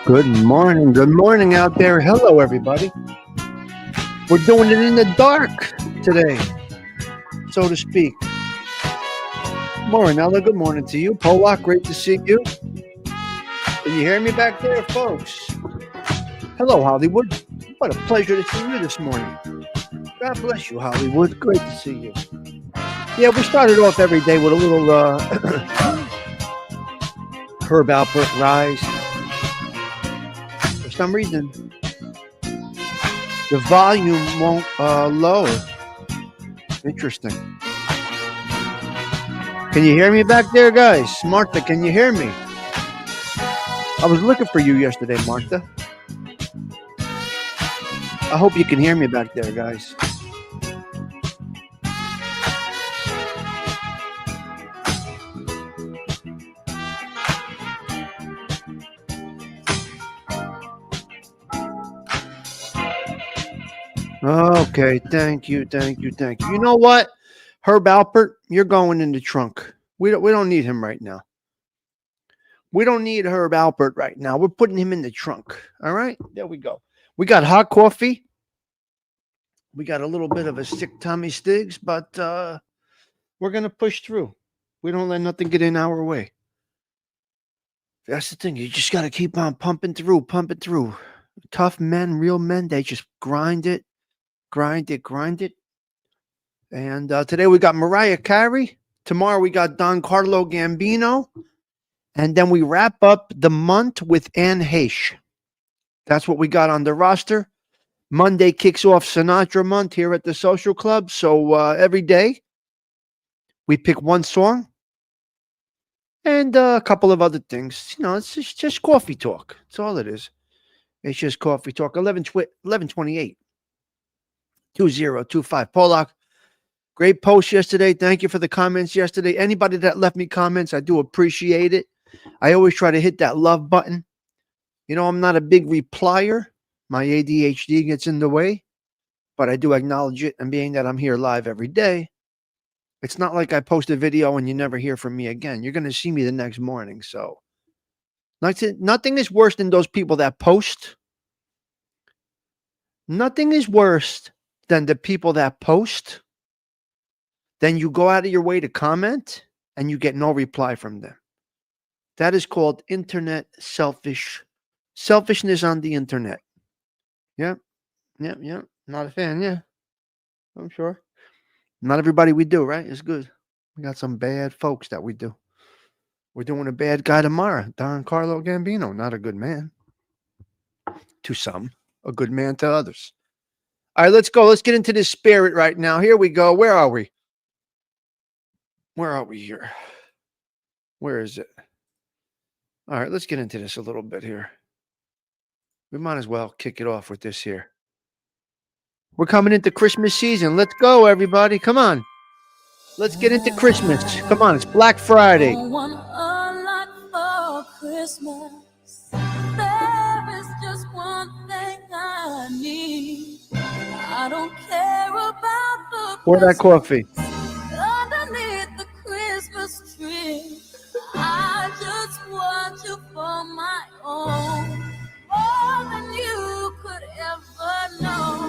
Good morning. Good morning out there. Hello, everybody. We're doing it in the dark today, so to speak. Morinella, good morning to you. Polak, great to see you. Can you hear me back there, folks? Hello, Hollywood. What a pleasure to see you this morning. God bless you, Hollywood. Great to see you. Yeah, we started off every day with a little Herb Alpert Rise. For some reason, the volume won't lower. Interesting. Can you hear me back there, guys? Martha, can you hear me? I was looking for you yesterday, Martha. I hope you can hear me back there, guys. Okay, thank you. You know what, Herb Alpert, you're going in the trunk. We don't need him right now. We don't need Herb Alpert right now. We're putting him in the trunk. All right, there we go. We got hot coffee. We got a little bit of a sick Tommy Stigs, but we're gonna push through. We don't let nothing get in our way. That's the thing. You just got to keep on pumping through. Tough men, real men, they just grind it. And today we got Mariah Carey. Tomorrow we got Don Carlo Gambino. And then we wrap up the month with Anne Heche. That's what we got on the roster. Monday kicks off Sinatra month here at the Social Club. So every day we pick one song and a couple of other things. You know, it's just coffee talk. That's all it is. It's just coffee talk. 1128 2025. Polak, great post yesterday. Thank you for the comments yesterday. Anybody that left me comments, I do appreciate it. I always try to hit that love button. You know, I'm not a big replier. My ADHD gets in the way, but I do acknowledge it. And being that I'm here live every day, it's not like I post a video and you never hear from me again. You're going to see me the next morning. So nothing is worse than those people that post. Nothing is worse than the people that post. Then you go out of your way to comment and you get no reply from them. That is called internet selfishness on the internet. Yeah. Not a fan. Yeah, I'm sure. Not everybody we do, right? It's good. We got some bad folks that we do. We're doing a bad guy tomorrow. Don Carlo Gambino, not a good man. To some, a good man to others. All right, let's go. Let's get into this spirit right now. Here we go. Where are we? Here? Where is it? All right, let's get into this a little bit here. We might as well kick it off with this here. We're coming into Christmas season. Let's go, everybody. Come on. Let's get into Christmas. Come on, it's Black Friday. I want a lot for Christmas. There is just one thing I need. I don't care about the Pour that coffee. underneath the Christmas tree. I just want you for my own, more than you could ever know.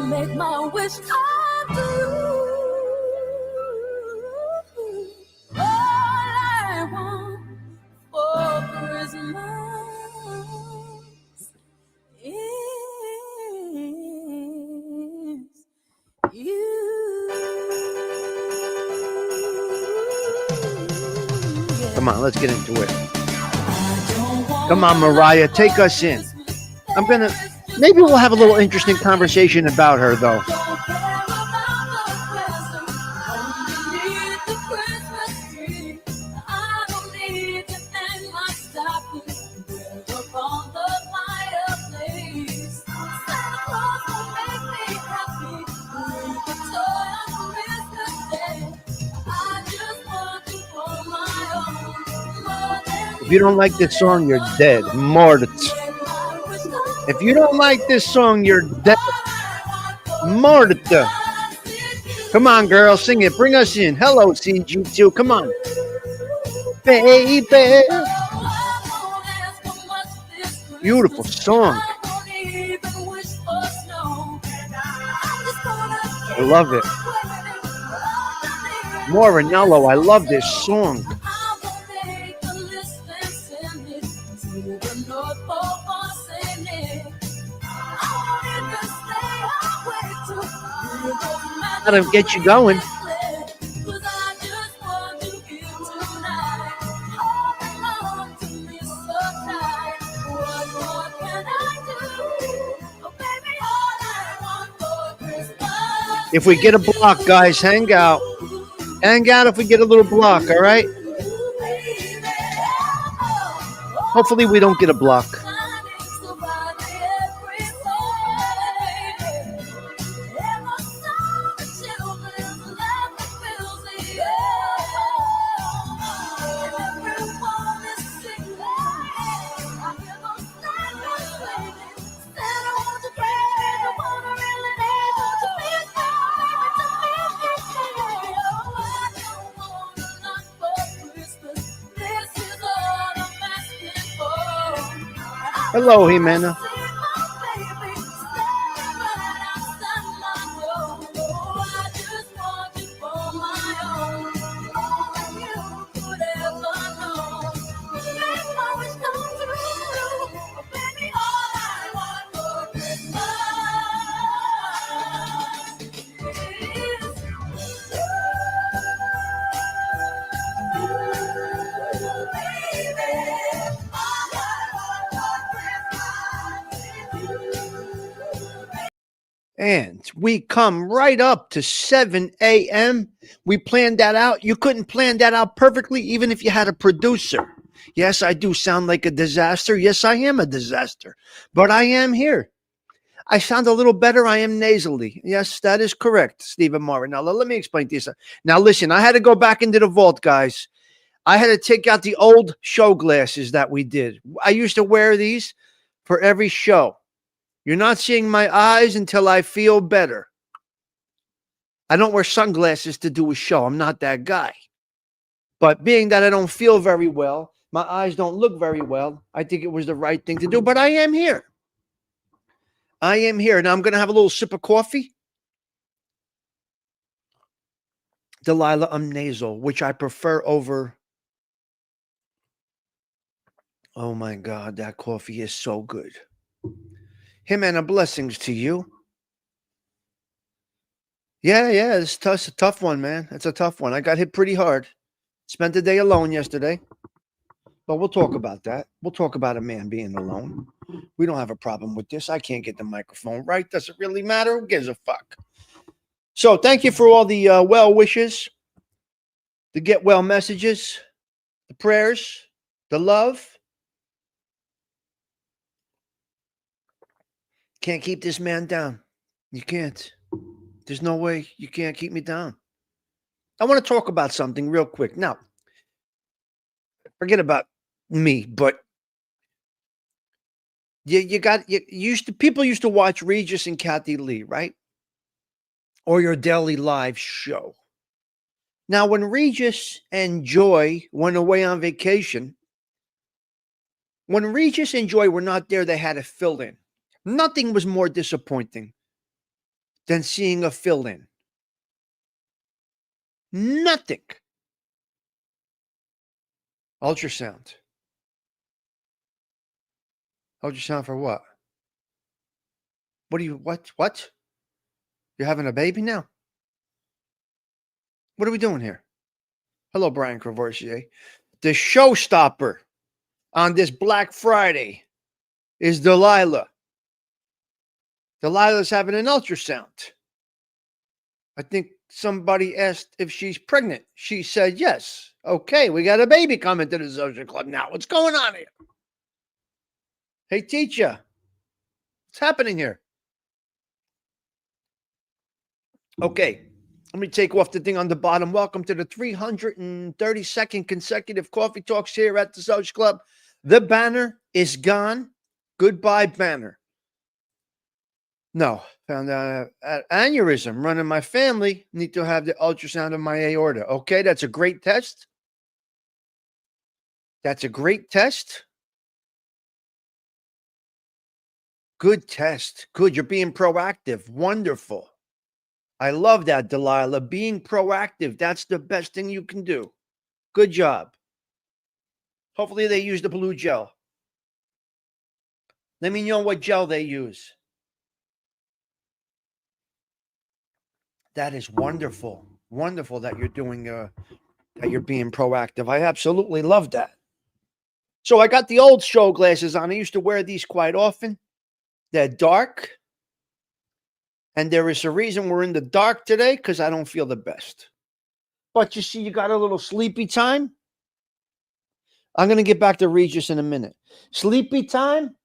Make my wish come true. All I want for Christmas is you. Come on, let's get into it. Come on, Mariah, take us in. Maybe we'll have a little interesting conversation about her, though. If you don't like this song, you're dead. Mort. If you don't like this song, you're dead. Mort. Come on, girl, sing it. Bring us in. Hello, CG2. Come on. Baby. Beautiful song. I love it. Morinello, I love this song. That'll get you going. If we get a block, guys, hang out. Hang out if we get a little block, all right? Hopefully we don't get a block. Hello, Jimena. And we come right up to 7 a.m. We planned that out. You couldn't plan that out perfectly, even if you had a producer. Yes, I do sound like a disaster. Yes, I am a disaster. But I am here. I sound a little better. I am nasally. Yes, that is correct, Stephen Martin. Now, let me explain this. Now, listen, I had to go back into the vault, guys. I had to take out the old show glasses that we did. I used to wear these for every show. You're not seeing my eyes until I feel better. I don't wear sunglasses to do a show. I'm not that guy. But being that I don't feel very well, my eyes don't look very well, I think it was the right thing to do. But I am here. I am here. Now I'm going to have a little sip of coffee. Delilah, I'm nasal, which I prefer over. Oh my God, that coffee is so good. Jimena, blessings to you. Yeah, it's a tough one, man. It's a tough one. I got hit pretty hard. Spent the day alone yesterday. But we'll talk about that. We'll talk about a man being alone. We don't have a problem with this. I can't get the microphone right. Does it really matter? Who gives a fuck? So thank you for all the well wishes, the get well messages, the prayers, the love. Can't keep this man down. You can't. There's no way you can't keep me down. I want to talk about something real quick. Now, forget about me, but people used to watch Regis and Kathy Lee, right? Or your daily live show. Now, when Regis and Joy went away on vacation, when Regis and Joy were not there, they had to fill in. Nothing was more disappointing than seeing a fill in. Nothing. Ultrasound. Ultrasound for what? What? You're having a baby now? What are we doing here? Hello, Brian Crevorsier. The showstopper on this Black Friday is Delilah. Delilah's having an ultrasound. I think somebody asked if she's pregnant. She said yes. Okay, we got a baby coming to the social club now. What's going on here? Hey, teacher, what's happening here? Okay, let me take off the thing on the bottom. Welcome to the 332nd consecutive Coffee Talks here at the Social Club. The banner is gone. Goodbye, banner. No, found out aneurysm running my family. Need to have the ultrasound of my aorta. Okay, that's a great test. That's a great test. Good test. Good. You're being proactive. Wonderful. I love that, Delilah. Being proactive. That's the best thing you can do. Good job. Hopefully they use the blue gel. Let me know what gel they use. That is wonderful. Wonderful that you're doing, that you're being proactive. I absolutely love that. So I got the old show glasses on. I used to wear these quite often. They're dark. And there is a reason we're in the dark today, because I don't feel the best. But you see, you got a little sleepy time. I'm going to get back to Regis in a minute. Sleepy time.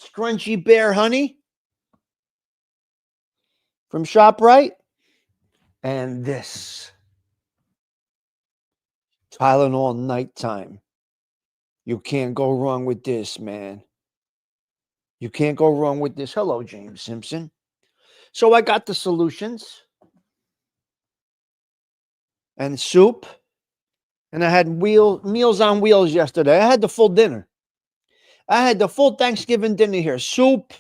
Scrunchy Bear Honey from ShopRite. And this Tylenol nighttime. You can't go wrong with this, man. You can't go wrong with this. Hello, James Simpson. So I got the solutions and soup. And I had meals on wheels yesterday. I had the full dinner. I had the full Thanksgiving dinner here. Soup,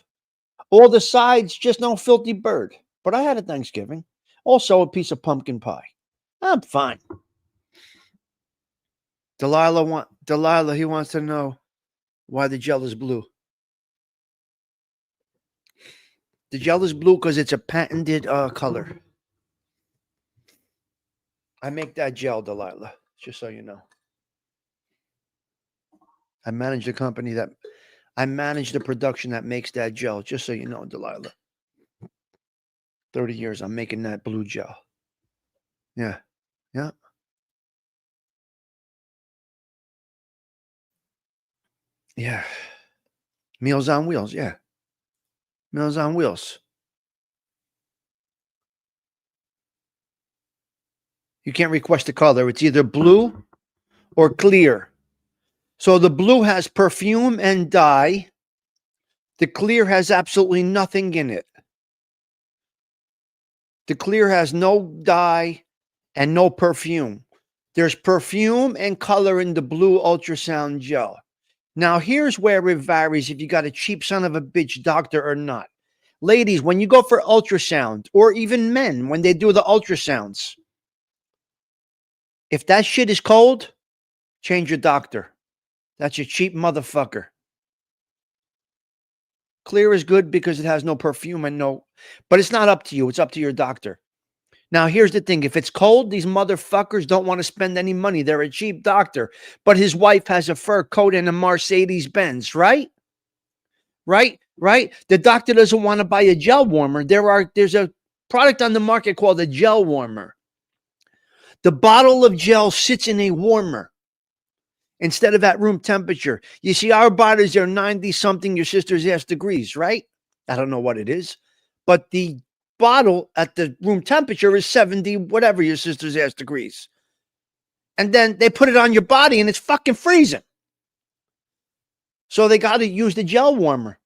all the sides, just no filthy bird. But I had a Thanksgiving. Also a piece of pumpkin pie. I'm fine. Delilah, he wants to know why the gel is blue. The gel is blue because it's a patented color. I make that gel, Delilah, just so you know. I manage the production that makes that gel, just so you know, Delilah. 30 years, I'm making that blue gel. Yeah. Yeah. Yeah. Meals on Wheels, yeah. Meals on Wheels. You can't request a color. It's either blue or clear. So the blue has perfume and dye. The clear has absolutely nothing in it. The clear has no dye and no perfume. There's perfume and color in the blue ultrasound gel. Now, here's where it varies if you got a cheap son of a bitch doctor or not. Ladies, when you go for ultrasound, or even men, when they do the ultrasounds, if that shit is cold, change your doctor. That's a cheap motherfucker. Clear is good because it has no perfume and no, but it's not up to you. It's up to your doctor. Now, here's the thing. If it's cold, these motherfuckers don't want to spend any money. They're a cheap doctor, but his wife has a fur coat and a Mercedes Benz, right? Right? The doctor doesn't want to buy a gel warmer. There's a product on the market called a gel warmer. The bottle of gel sits in a warmer instead of at room temperature. You see, our bodies are 90 something, your sister's ass degrees, right? I don't know what it is, but the bottle at the room temperature is 70, whatever your sister's ass degrees. And then they put it on your body and it's fucking freezing. So they got to use the gel warmer.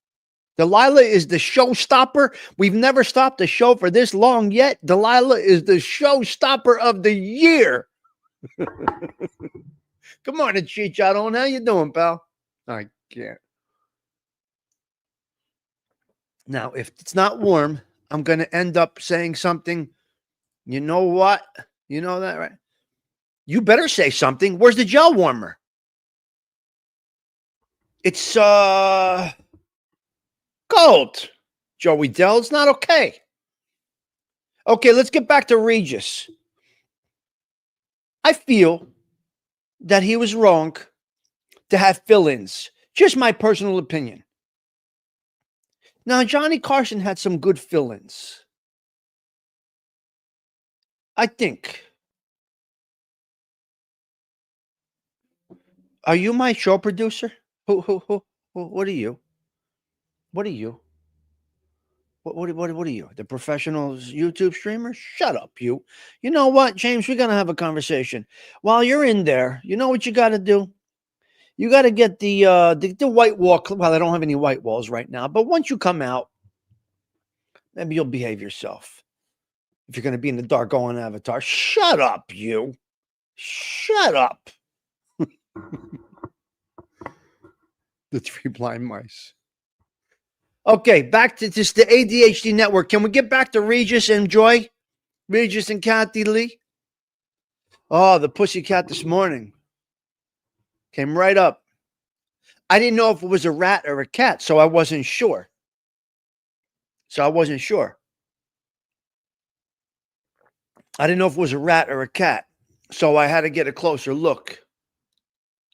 Delilah is the showstopper. We've never stopped a show for this long yet. Delilah is the showstopper of the year. Good morning, Chicharron. How you doing, pal? I can't. Now, if it's not warm, I'm going to end up saying something. You know what? You know that, right? You better say something. Where's the gel warmer? It's cold. Joey Dell, it's not okay. Okay, let's get back to Regis. I feel that he was wrong to have fill-ins. Just my personal opinion. Now, Johnny Carson had some good fill-ins. I think. Are you my show producer? Who? What are you? What are you? What are you? The professional YouTube streamer? Shut up, you. You know what, James? We're going to have a conversation. While you're in there, you know what you got to do? You got to get the white wall. Well, I don't have any white walls right now, but once you come out, maybe you'll behave yourself. If you're going to be in the dark going avatar, shut up, you. Shut up. The three blind mice. Okay, back to just the ADHD network. Can we get back to Regis and Joy? Regis and Kathy Lee? Oh, the pussycat this morning came right up. I didn't know if it was a rat or a cat, so I wasn't sure. I didn't know if it was a rat or a cat, so I had to get a closer look.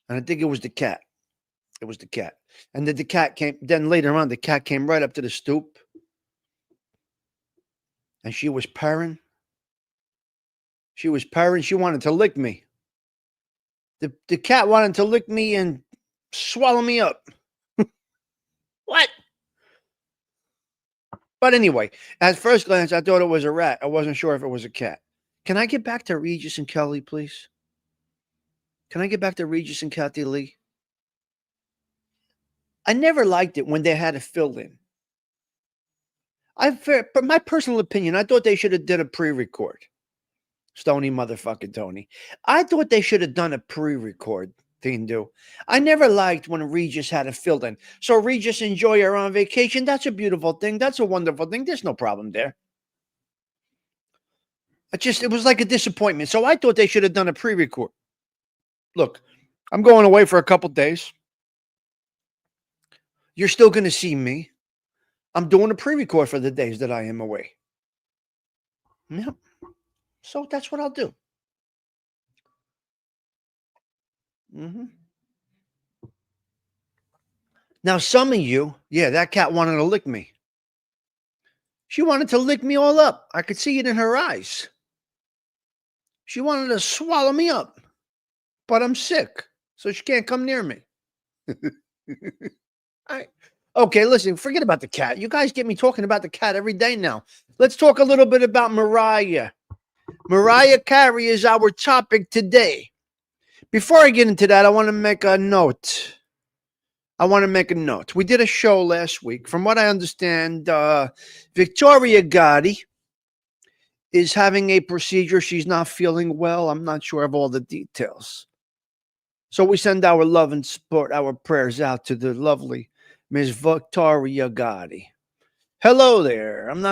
And I think it was the cat. It was the cat. And then the cat came, then later on, the cat came right up to the stoop. And she was purring. She wanted to lick me. The cat wanted to lick me and swallow me up. What? But anyway, at first glance, I thought it was a rat. I wasn't sure if it was a cat. Can I get back to Regis and Kelly, please? Can I get back to Regis and Kathy Lee? I never liked it when they had a fill-in. But my personal opinion, I thought they should have did a pre-record. Stony motherfucking Tony. I thought they should have done a pre-record thing do. I never liked when Regis had a fill-in. So Regis enjoy her on vacation. That's a beautiful thing. That's a wonderful thing. There's no problem there. It was like a disappointment. So I thought they should have done a pre-record. Look, I'm going away for a couple days. You're still going to see me. I'm doing a pre-record for the days that I am away. Yep. So that's what I'll do. Now, some of you, yeah, that cat wanted to lick me. She wanted to lick me all up. I could see it in her eyes. She wanted to swallow me up. But I'm sick, so she can't come near me. Okay, listen, forget about the cat. You guys get me talking about the cat every day now. Let's talk a little bit about Mariah. Mariah Carey is our topic today. Before I get into that, I want to make a note. We did a show last week. From what I understand, Victoria Gotti is having a procedure. She's not feeling well. I'm not sure of all the details. So we send our love and support, our prayers out to the lovely Miss Victoria Gotti. Hello there. I'm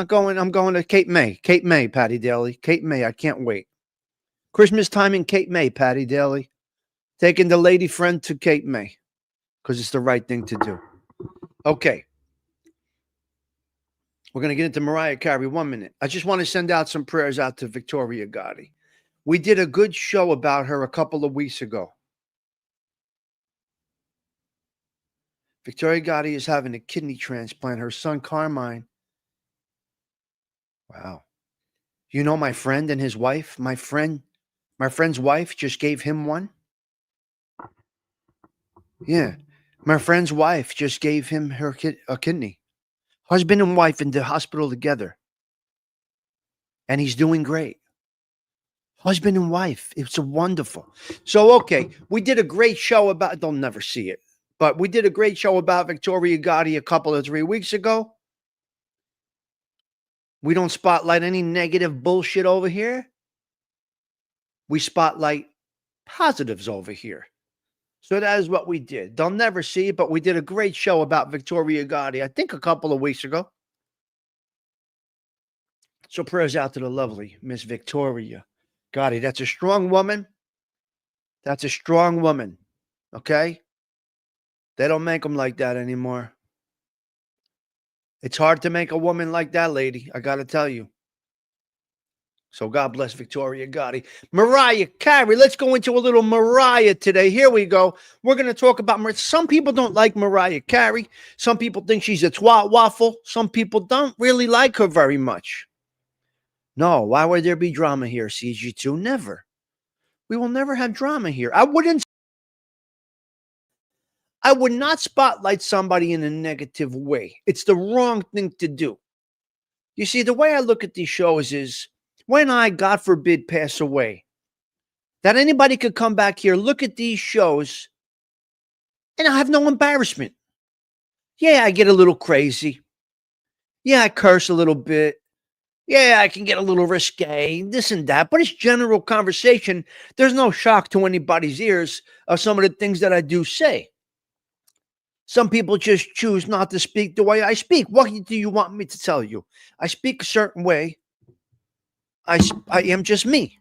going to Cape May. Cape May, Patty Daly. Cape May. I can't wait. Christmas time in Cape May, Patty Daly. Taking the lady friend to Cape May because it's the right thing to do. Okay. We're going to get into Mariah Carey 1 minute. I just want to send out some prayers out to Victoria Gotti. We did a good show about her a couple of weeks ago. Victoria Gotti is having a kidney transplant. Her son, Carmine. Wow. You know my friend and his wife? My friend's wife just gave him one. Yeah. My friend's wife just gave him a kidney. Husband and wife in the hospital together. And he's doing great. Husband and wife. It's wonderful. So, okay. We did a great show about, they'll never see it. But we did a great show about Victoria Gotti a couple of 3 weeks ago. We don't spotlight any negative bullshit over here. We spotlight positives over here. So that is what we did. They'll never see it, but we did a great show about Victoria Gotti, I think a couple of weeks ago. So prayers out to the lovely Miss Victoria Gotti. That's a strong woman. That's a strong woman. Okay? They don't make them like that anymore. It's hard to make a woman like that, lady. I got to tell you. So God bless Victoria Gotti. Mariah Carey. Let's go into a little Mariah today. Here we go. We're going to talk about Mariah. Some people don't like Mariah Carey. Some people think she's a twat waffle. Some people don't really like her very much. No, why would there be drama here, CG2? Never. We will never have drama here. I would not spotlight somebody in a negative way. It's the wrong thing to do. You see, the way I look at these shows is when I, God forbid, pass away, that anybody could come back here, look at these shows, and I have no embarrassment. Yeah, I get a little crazy. Yeah, I curse a little bit. Yeah, I can get a little risque, this and that, but it's general conversation. There's no shock to anybody's ears of some of the things that I do say. Some people just choose not to speak the way I speak. What do you want me to tell you? I speak a certain way. I am just me.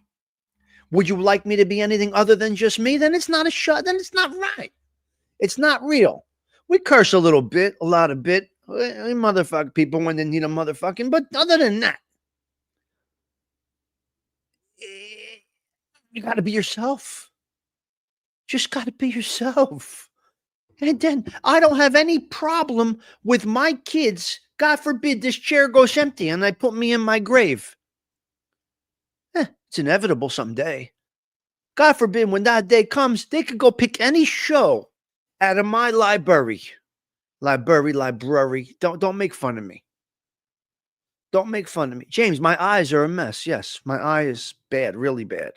Would you like me to be anything other than just me? Then it's not a show. Then it's not right. It's not real. We curse a little bit, a lot of bit. We motherfuck people when they need a motherfucking. But other than that, you got to be yourself. Just got to be yourself. And then I don't have any problem with my kids. God forbid this chair goes empty and they put me in my grave. It's inevitable someday. God forbid when that day comes, they could go pick any show out of my library. Library. Don't make fun of me. Don't make fun of me. James, my eyes are a mess. Yes, my eye is bad, really bad.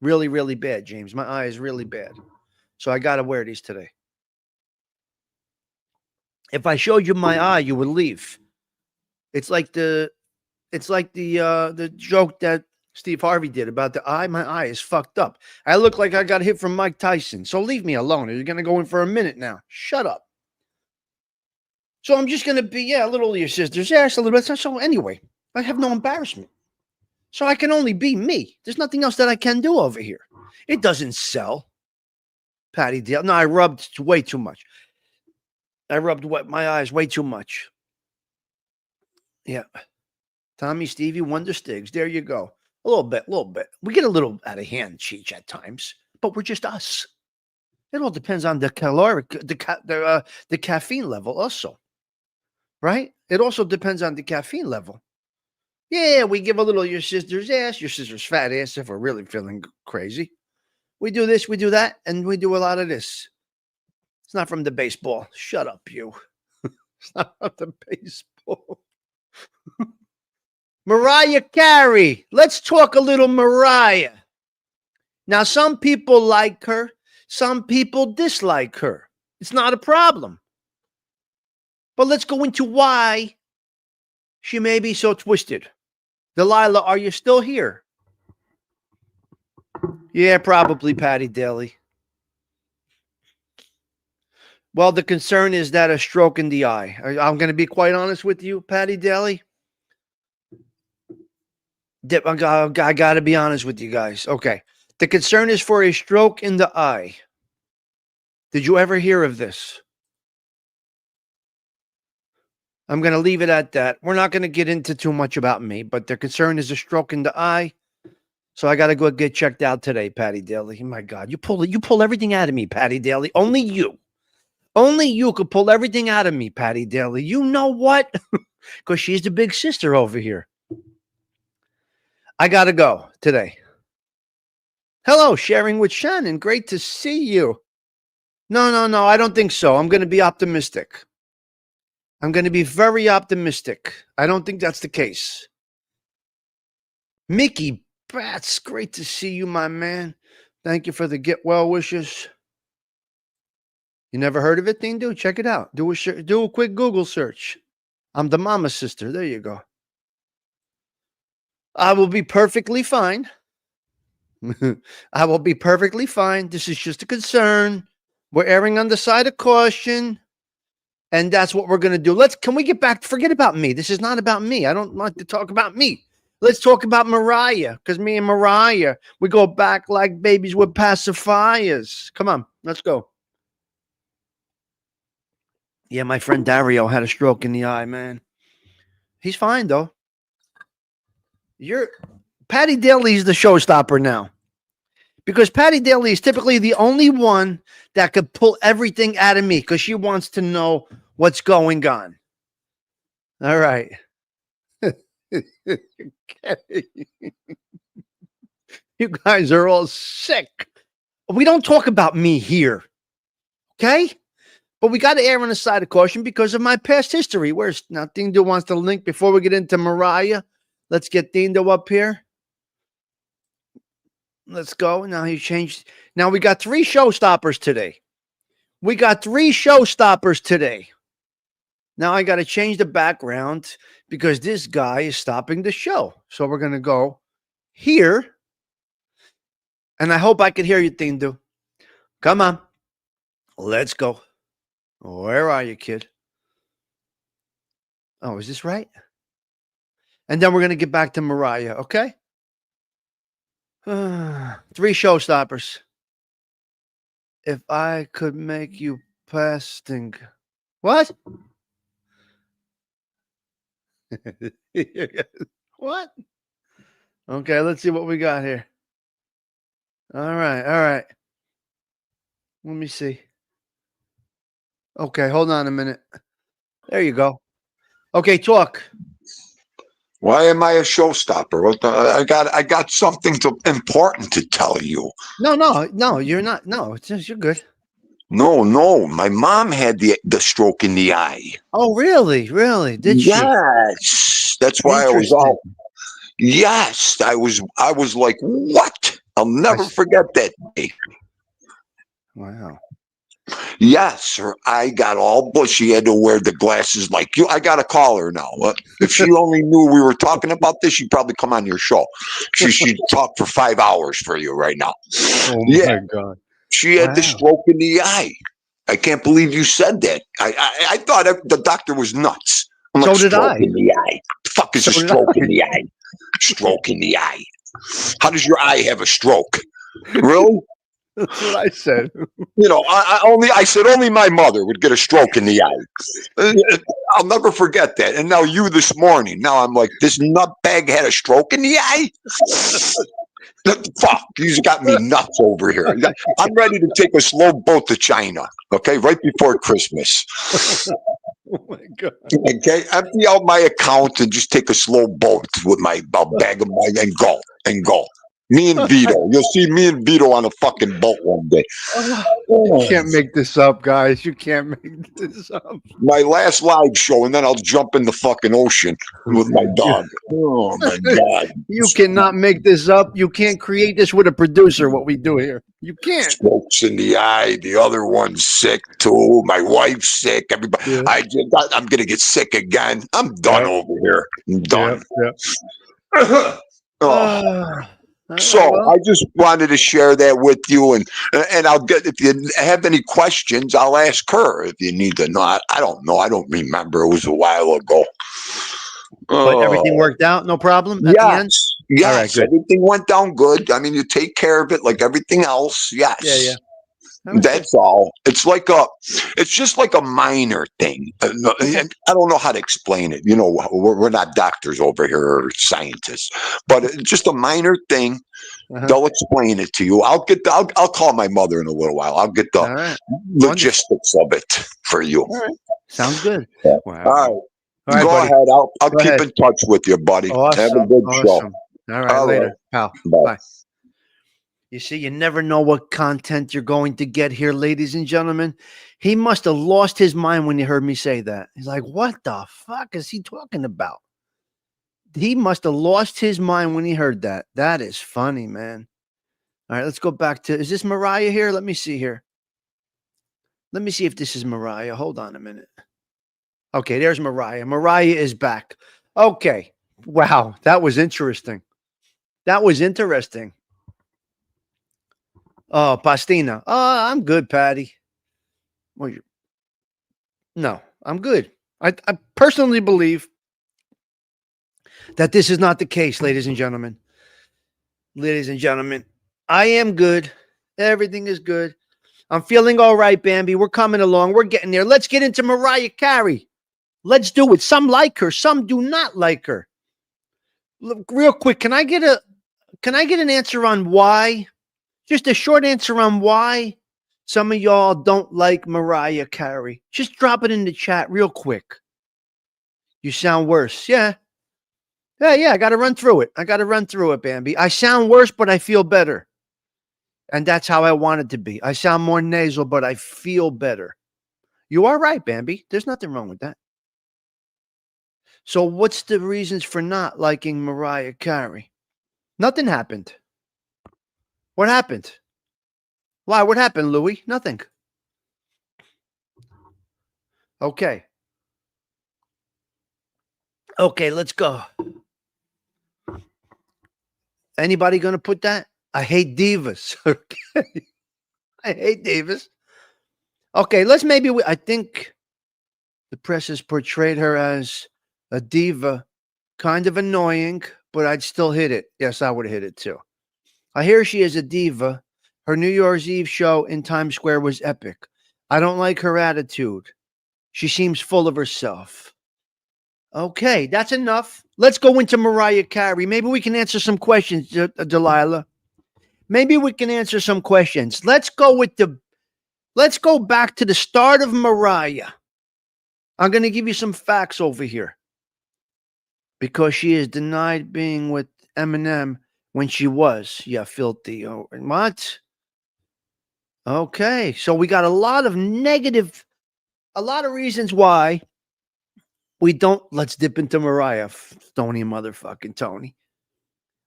Really, really bad, James. My eye is really bad. So I got to wear these today. If I showed you my eye, you would leave. It's like the joke that Steve Harvey did about the eye. My eye is fucked up. I look like I got hit from Mike Tyson. So leave me alone. You're going to go in for a minute now. Shut up. So I'm just going to be, a little of your sister's ass, a little bit. So anyway, I have no embarrassment. So I can only be me. There's nothing else that I can do over here. It doesn't sell. Patty Dale. No, I rubbed way too much. I rubbed my eyes way too much. Yeah. Tommy, Stevie, Wonder Stigs. There you go. A little bit. We get a little out of hand, Cheech, at times, but we're just us. It all depends on the the caffeine level also, right? It also depends on the caffeine level. Yeah, we give a little your sister's ass, your sister's fat ass if we're really feeling crazy. We do this, we do that, and we do a lot of this. It's not from the baseball. Shut up, you. It's not from the baseball. Mariah Carey. Let's talk a little Mariah. Now, some people like her. Some people dislike her. It's not a problem. But let's go into why she may be so twisted. Delilah, are you still here? Yeah, probably, Patty Daly. Well, the concern is that a stroke in the eye. I'm going to be quite honest with you, Patty Daly. I got to be honest with you guys. Okay. The concern is for a stroke in the eye. Did you ever hear of this? I'm going to leave it at that. We're not going to get into too much about me, but their concern is a stroke in the eye. So I got to go get checked out today, Patty Daly. My God, you pull everything out of me, Patty Daly. Only you could pull everything out of me, Patty Daly. You know what? Because she's the big sister over here. I got to go today. Hello, sharing with Shannon. Great to see you. No. I don't think so. I'm going to be optimistic. I'm going to be very optimistic. I don't think that's the case. Mickey Bats, great to see you, my man. Thank you for the get well wishes. You never heard of it, Dindu? Check it out. Do a quick Google search. I'm the mama sister. There you go. I will be perfectly fine. I will be perfectly fine. This is just a concern. We're erring on the side of caution. And that's what we're going to do. Can we get back? Forget about me. This is not about me. I don't want to talk about me. Let's talk about Mariah. Because me and Mariah, we go back like babies with pacifiers. Come on. Let's go. Yeah, my friend Dario had a stroke in the eye, man. He's fine, though. Patty Daly's the showstopper now. Because Patty Daly is typically the only one that could pull everything out of me because she wants to know what's going on. All right. You guys are all sick. We don't talk about me here. Okay? But we got to err on the side of caution because of my past history. Now Dindo wants to link before we get into Mariah. Let's get Dindo up here. Let's go. Now he changed. Now we got 3 showstoppers today. Now I got to change the background because this guy is stopping the show. So we're going to go here. And I hope I can hear you, Tindu. Come on. Let's go. Where are you, kid? Oh, is this right? And then we're going to get back to Mariah, okay? 3 showstoppers. If I could make you fasting. What? What? Okay, let's see what we got here. All right. Let me see. Okay, hold on a minute. There you go. Okay, talk. Why am I a showstopper? I got something important to tell you. No, you're not. No, you're good. No. My mom had the stroke in the eye. Oh, really? Did she? Yes. That's why I was all. Yes, I was like, what? I'll never forget that day. Wow. Yes, her eye got all bushy. She had to wear the glasses like you. I got to call her now. If she only knew we were talking about this, she'd probably come on your show. She'd talk for 5 hours for you right now. Oh Yeah, my God. she had the Wow. stroke in the eye. I can't believe you said that. I thought the doctor was nuts. I'm So like, did stroke I. in the eye. The fuck is So a did stroke I. in the eye? Stroke in the eye. How does your eye have a stroke? Really? That's what I said. You know, I said only my mother would get a stroke in the eye. I'll never forget that. And now you this morning, now I'm like, this nutbag had a stroke in the eye? Fuck, you got me nuts over here. I'm ready to take a slow boat to China, okay, right before Christmas. Oh my God. Okay, empty out my account and just take a slow boat with my bag of money and go. Me and Vito. You'll see me and Vito on a fucking boat one day. You can't make this up, guys. You can't make this up. My last live show, and then I'll jump in the fucking ocean with my dog. Oh my God. You cannot make this up. You can't create this with a producer, what we do here. You can't. Strokes in the eye. The other one's sick too. My wife's sick. Everybody. Yeah. I'm gonna get sick again. I'm done over here. I'm done. Yeah. Oh. So Well, I just wanted to share that with you, and I'll get, if you have any questions, I'll ask her if you need to know. I don't know. I don't remember. It was a while ago. but everything worked out, no problem at the end. Yes, All right, good. everything went down good. I mean, you take care of it like everything else. Yes. Yeah. All right, That's all. It's just like a minor thing. And I don't know how to explain it. You know, we're not doctors over here or scientists, but it's just a minor thing. Uh-huh. They'll explain it to you. I'll call my mother in a little while. I'll get the All right. logistics of it for you. All right. Sounds good. Yeah. Wow. All right. Go Go buddy. ahead. I'll Go keep ahead. in touch with you, buddy. Awesome. Have a good show. Awesome. All right. All Later, pal. Bye. Bye. You see, you never know what content you're going to get here, ladies and gentlemen. He must have lost his mind when he heard me say that. He's like, what the fuck is he talking about? He must have lost his mind when he heard that. That is funny, man. All right, let's go back to, is this Mariah here? Let me see here. Let me see if this is Mariah. Hold on a minute. Okay, there's Mariah. Mariah is back. Okay. Wow, that was interesting. That was interesting. Oh, Pastina. I'm good, Patty. Well, no, I'm good. I personally believe that this is not the case, ladies and gentlemen. Ladies and gentlemen, I am good. Everything is good. I'm feeling all right, Bambi. We're coming along. We're getting there. Let's get into Mariah Carey. Let's do it. Some like her. Some do not like her. Look, real quick, can I get an answer on why? Just a short answer on why some of y'all don't like Mariah Carey. Just drop it in the chat real quick. You sound worse. Yeah. I got to run through it. Bambi. I sound worse, but I feel better. And that's how I want it to be. I sound more nasal, but I feel better. You are right, Bambi. There's nothing wrong with that. So what's the reasons for not liking Mariah Carey? Nothing happened. What happened? Why? What happened, Louis? Nothing. Okay. Okay, let's go. Anybody going to put that? I hate divas. Okay. I hate divas. Okay, I think the press has portrayed her as a diva, kind of annoying, but I'd still hit it. Yes, I would have hit it too. I hear she is a diva. Her New Year's Eve show in Times Square was epic. I don't like her attitude. She seems full of herself. Okay, that's enough. Let's go into Mariah Carey. Maybe we can answer some questions, Delilah. Maybe we can answer some questions. Let's go back to the start of Mariah. I'm going to give you some facts over here. Because she is denied being with Eminem when she was. Yeah, filthy. Oh, what? Okay, so we got a lot of reasons why we don't. Let's dip into Mariah. Tony motherfucking Tony.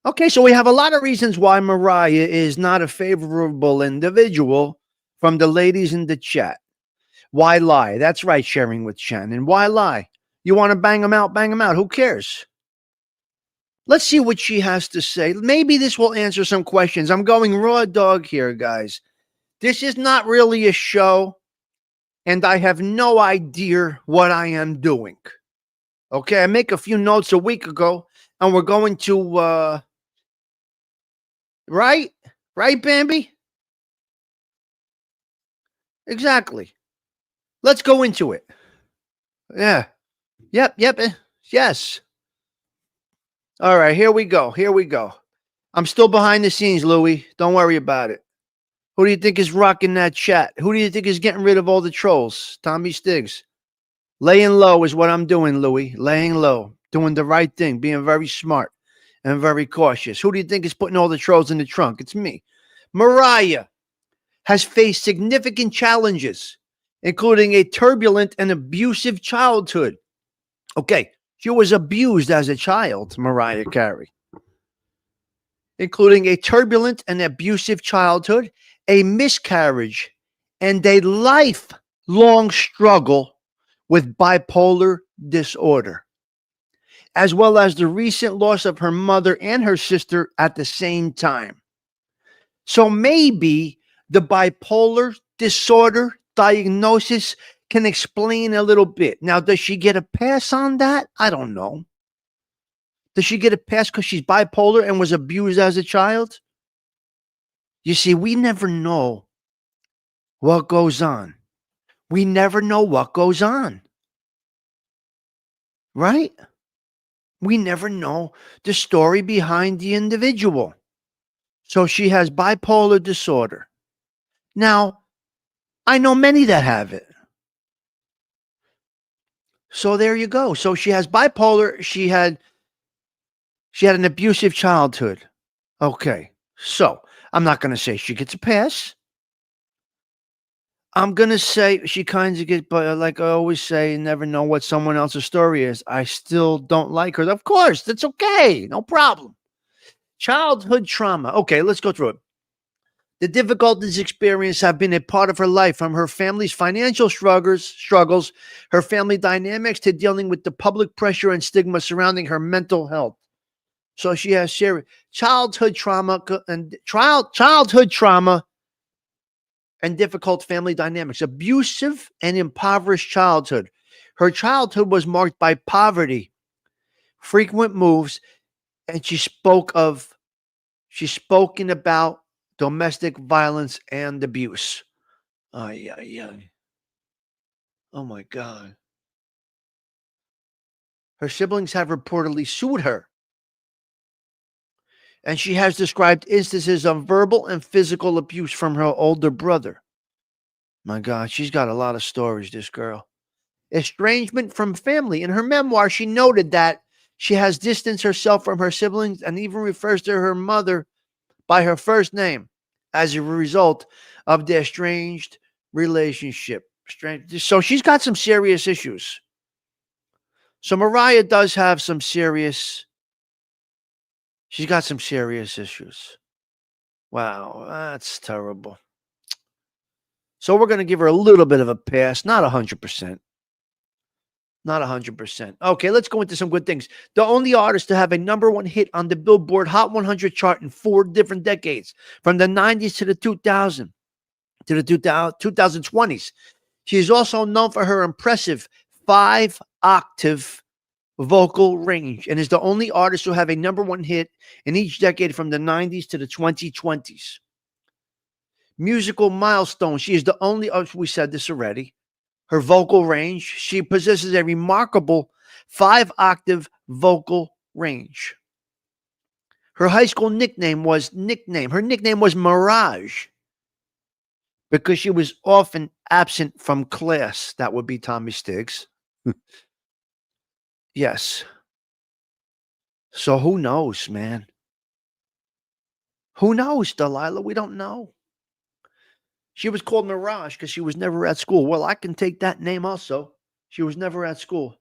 Okay, so we have a lot of reasons why Mariah is not a favorable individual from the ladies in the chat. Why lie? That's right, sharing with Shannon. Why lie? You want to bang them out? Bang them out. Who cares? Let's see what she has to say. Maybe this will answer some questions. I'm going raw dog here, guys. This is not really a show, and I have no idea what I am doing. Okay, I make a few notes a week ago, and we're going to right? Right, Bambi? Exactly. Let's go into it. Yeah. Yep. Yes. All right, here we go. Here we go. I'm still behind the scenes, Louie. Don't worry about it. Who do you think is rocking that chat? Who do you think is getting rid of all the trolls? Tommy Stigs. Laying low is what I'm doing, Louie. Laying low. Doing the right thing. Being very smart and very cautious. Who do you think is putting all the trolls in the trunk? It's me. Mariah has faced significant challenges, including a turbulent and abusive childhood. Okay, she was abused as a child, Mariah Carey, including a turbulent and abusive childhood, a miscarriage, and a lifelong struggle with bipolar disorder, as well as the recent loss of her mother and her sister at the same time. So maybe the bipolar disorder diagnosis can explain a little bit. Now, does she get a pass on that? I don't know. Does she get a pass because she's bipolar and was abused as a child? You see, we never know what goes on. We never know what goes on. Right? We never know the story behind the individual. So she has bipolar disorder. Now, I know many that have it. So there you go. So she has bipolar. She had an abusive childhood. Okay. So I'm not going to say she gets a pass. I'm going to say she kind of gets, but like I always say, never know what someone else's story is. I still don't like her. Of course, that's okay. No problem. Childhood trauma. Okay, let's go through it. The difficulties experienced have been a part of her life, from her family's financial struggles, her family dynamics, to dealing with the public pressure and stigma surrounding her mental health. So she has childhood trauma and difficult family dynamics, abusive and impoverished childhood. Her childhood was marked by poverty, frequent moves, and she's spoken about domestic violence and abuse. Ay, ay, ay. Oh my God. Her siblings have reportedly sued her, and she has described instances of verbal and physical abuse from her older brother. My God, she's got a lot of stories, this girl. Estrangement from family. In her memoir, she noted that she has distanced herself from her siblings and even refers to her mother by her first name as a result of their estranged relationship. So she's got some serious issues. So Mariah does have she's got some serious issues. Wow, that's terrible. So we're going to give her a little bit of a pass, not 100%. Not 100%. Okay, let's go into some good things. The only artist to have a number one hit on the Billboard Hot 100 chart in 4 different decades, from the 90s to the 2000s to the 2020s. She is also known for her impressive 5-octave vocal range, and is the only artist to have a number one hit in each decade from the 90s to the 2020s. Musical milestone. She is the only, we said this already. Her vocal range. She possesses a remarkable 5-octave vocal range. Her high school nickname was Mirage, because she was often absent from class. That would be Tommy Stigs. Yes. So who knows, man? Who knows, Delilah? We don't know. She was called Mirage because she was never at school. Well, I can take that name also. She was never at school.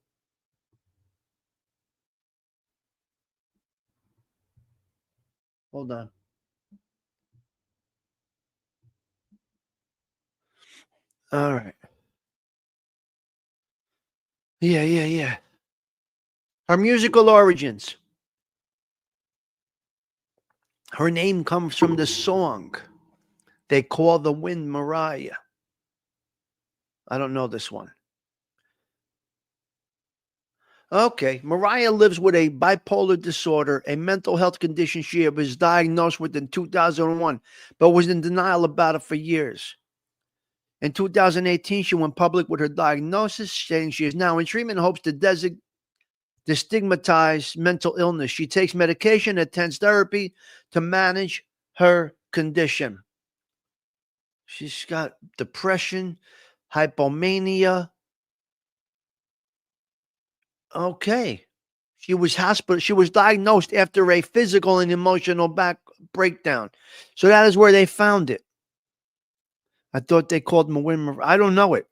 Hold on. All right. Yeah. Her musical origins. Her name comes from the song they call the wind Mariah. I don't know this one. Okay, Mariah lives with a bipolar disorder, a mental health condition she was diagnosed with in 2001, but was in denial about it for years. In 2018, she went public with her diagnosis, saying she is now in treatment and hopes to destigmatize mental illness. She takes medication, attends therapy to manage her condition. She's got depression, hypomania. Okay. She was diagnosed after a physical and emotional breakdown. So that is where they found it. I thought they called him I don't know it.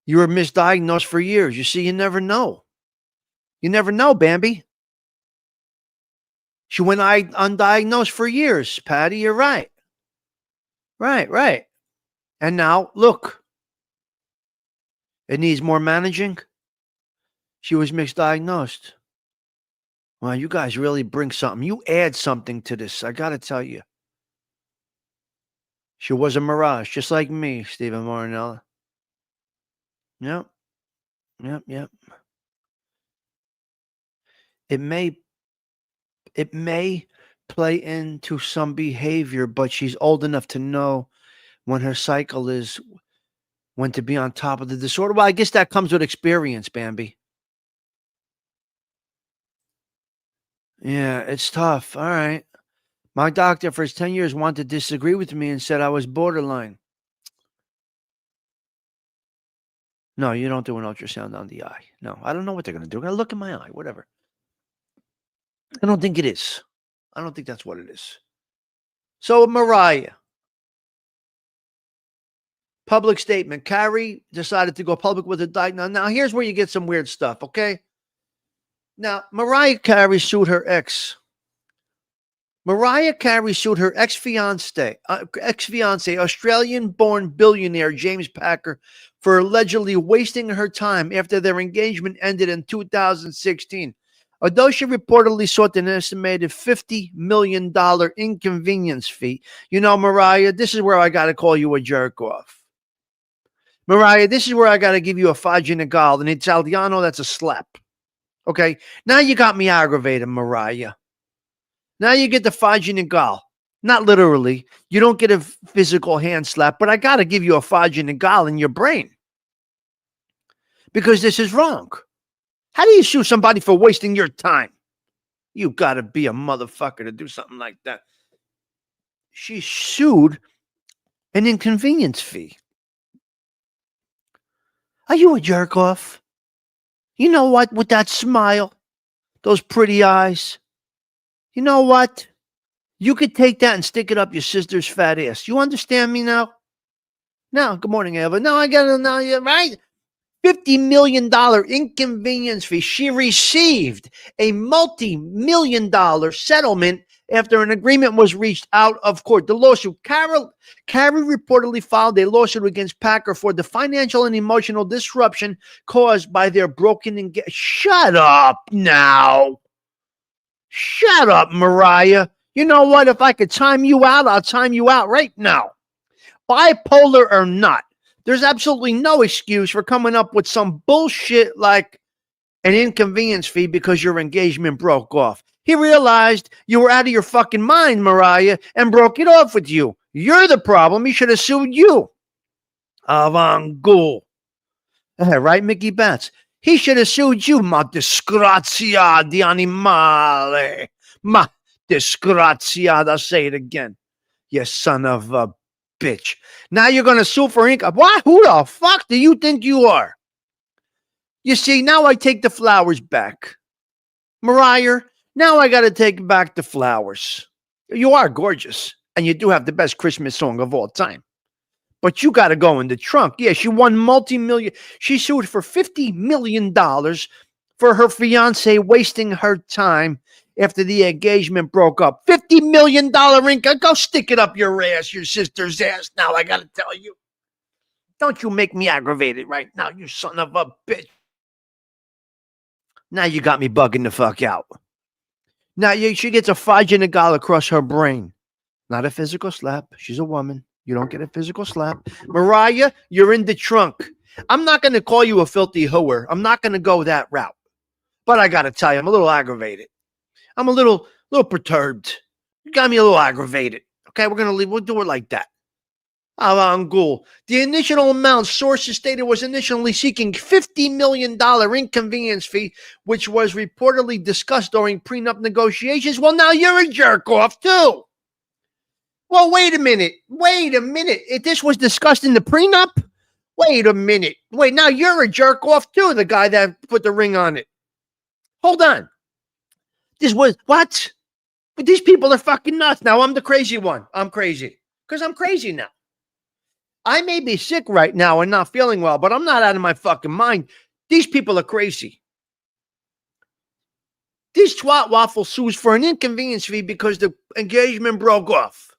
You were misdiagnosed for years. You see, you never know. You never know, Bambi. She went undiagnosed for years, Patty. You're right. Right. And now, look. It needs more managing. She was misdiagnosed. Well, you guys really bring something. You add something to this. I got to tell you. She was a mirage, just like me, Stephen Marinella. Yep. It may play into some behavior, but she's old enough to know when her cycle is, when to be on top of the disorder. Well, I guess that comes with experience, Bambi. Yeah, it's tough. All right. My doctor for his 10 years wanted to disagree with me and said I was borderline. No, you don't do an ultrasound on the eye. No, I don't know what they're going to do. I look in my eye, whatever. I don't think it is. I don't think that's what it is. So, Mariah. Public statement. Carey decided to go public with a diagnosis. Now, here's where you get some weird stuff, okay? Now, Mariah Carey sued her ex. Mariah Carey sued her ex-fiance, Australian-born billionaire James Packer, for allegedly wasting her time after their engagement ended in 2016. Although she reportedly sought an estimated $50 million inconvenience fee. You know, Mariah, this is where I got to call you a jerk off. Mariah, this is where I got to give you a faginagal. In Italiano, that's a slap. Okay? Now you got me aggravated, Mariah. Now you get the faginagal. Not literally. You don't get a physical hand slap, but I got to give you a faginagal in your brain. Because this is wrong. How do you sue somebody for wasting your time? You got to be a motherfucker to do something like that. She sued an inconvenience fee. Are you a jerk off? You know what? With that smile, those pretty eyes, you know what? You could take that and stick it up your sister's fat ass. You understand me now? Now, good morning, Eva. No, I got to know you, right? $50 million inconvenience fee. She received a multi-million-dollar settlement after an agreement was reached out of court. The lawsuit, Carey reportedly filed a lawsuit against Packer for the financial and emotional disruption caused by their broken engagement. Shut up now. Shut up, Mariah. You know what? If I could time you out, I'll time you out right now. Bipolar or not, there's absolutely no excuse for coming up with some bullshit like an inconvenience fee because your engagement broke off. He realized you were out of your fucking mind, Mariah, and broke it off with you. You're the problem. He should have sued you. Avangool. Right, Mickey Bats? He should have sued you, ma disgrazia di animale. Ma disgrazia. I'll say it again. You son of a bitch. Now you're going to sue for income. What? Who the fuck do you think you are? You see, now I take the flowers back. Mariah, now I got to take back the flowers. You are gorgeous, and you do have the best Christmas song of all time. But you got to go in the trunk. Yeah, she won multi-million. She sued for $50 million for her fiance wasting her time after the engagement broke up. $50 million income. Go stick it up your ass, your sister's ass. Now I got to tell you. Don't you make me aggravated right now, you son of a bitch. Now you got me bugging the fuck out. Now she gets a Fajinagal across her brain. Not a physical slap. She's a woman. You don't get a physical slap. Mariah, you're in the trunk. I'm not going to call you a filthy whore. I'm not going to go that route. But I got to tell you, I'm a little aggravated. I'm a little perturbed. You got me a little aggravated. Okay, we're going to leave. We'll do it like that. Alangul. The initial amount sources stated was initially seeking $50 million inconvenience fee, which was reportedly discussed during prenup negotiations. Well, now you're a jerk off too. Well, wait a minute. If this was discussed in the prenup? Wait a minute. Wait, now you're a jerk off too, the guy that put the ring on it. Hold on. This was, what? But these people are fucking nuts. Now I'm the crazy one. I'm crazy. Because I'm crazy now. I may be sick right now and not feeling well, but I'm not out of my fucking mind. These people are crazy. These twat waffle sues for an inconvenience fee because the engagement broke off.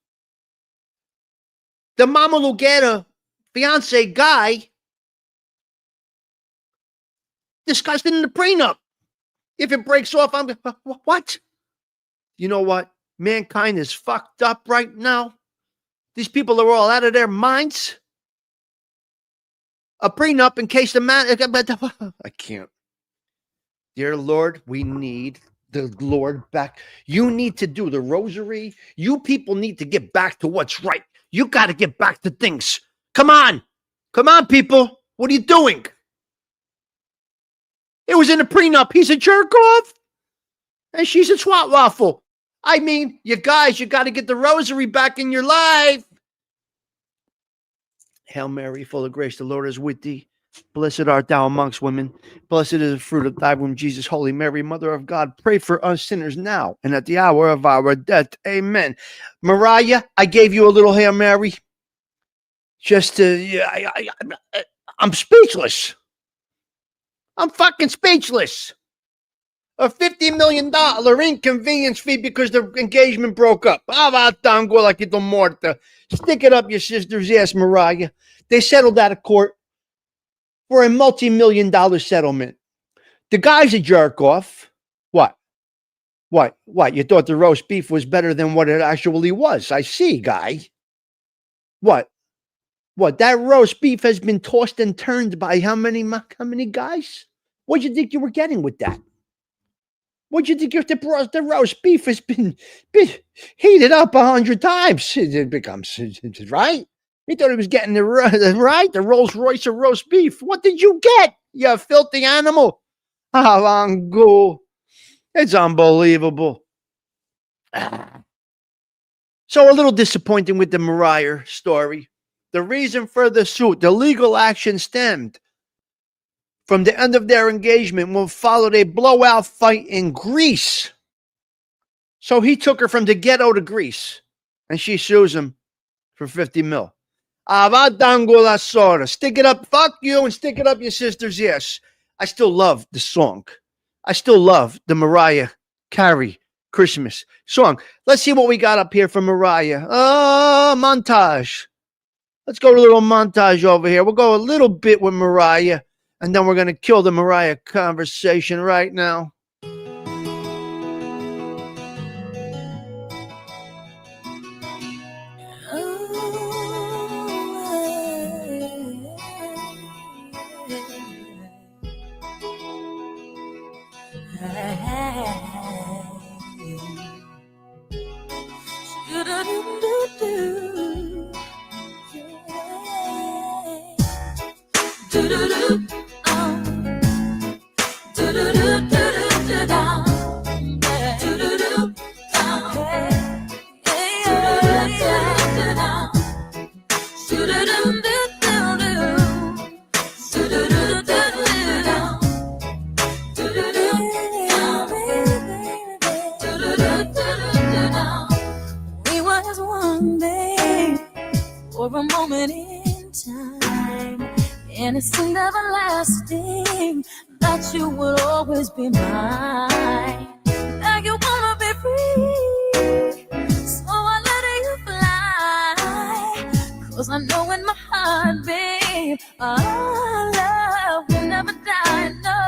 The Mama Lugera fiance guy discussed it in the prenup. If it breaks off, I'm what? You know what? Mankind is fucked up right now. These people are all out of their minds. A prenup in case the man. I can't. Dear Lord, we need the Lord back. You need to do the rosary. You people need to get back to what's right. You got to get back to things. Come on. Come on, people. What are you doing? It was in a prenup. He's a jerk off. And she's a twat waffle. I mean, you guys, you got to get the rosary back in your life. Hail Mary, full of grace, the Lord is with thee. Blessed art thou amongst women. Blessed is the fruit of thy womb, Jesus. Holy Mary, Mother of God, pray for us sinners now and at the hour of our death. Amen. Mariah, I gave you a little Hail Mary. Just to, I'm speechless. I'm fucking speechless. A $50 million inconvenience fee because the engagement broke up. Stick it up your sister's ass, Mariah. They settled out of court for a multi-million-dollar settlement. The guy's a jerk off. What? You thought the roast beef was better than what it actually was. I see, guy. What? That roast beef has been tossed and turned by how many guys? What'd you think you were getting with that? What'd you think the roast beef has been heated up 100 times? It becomes, right? He thought he was getting the Rolls Royce of roast beef. What did you get, you filthy animal? Alangul. It's unbelievable. So a little disappointing with the Mariah story. The reason for the suit, the legal action stemmed from the end of their engagement when followed a blowout fight in Greece. So he took her from the ghetto to Greece, and she sues him for 50 mil. Stick it up, fuck you, and stick it up your sister's ass. I still love the song. I still love the Mariah Carey Christmas song. Let's see what we got up here for Mariah. Montage. Let's go to a little montage over here. We'll go a little bit with Mariah, and then we're going to kill the Mariah conversation right now. For a moment in time, and it seemed everlasting that you would always be mine. Now you wanna be free, so I let you fly, 'cause I know in my heart heart, babe. Our love will never die. No,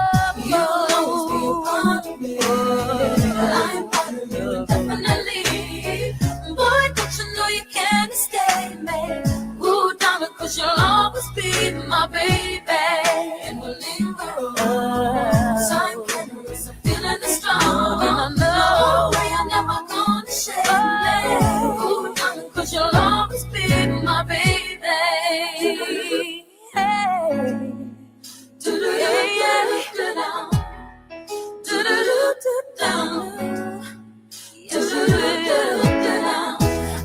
you'll always be a part of me. I'm part of you, definitely. Boy, don't you know you can't escape me? Ooh, darling, 'cause you'll always be my baby. And we'll linger on. So I can't erase a feeling that's strong. And I know you're never gonna shake me. Ooh, darling, 'cause you'll always be my baby. Hey. Do-do-do-do-do-down. Do-do-do-do-down. Do-do-do-do-down.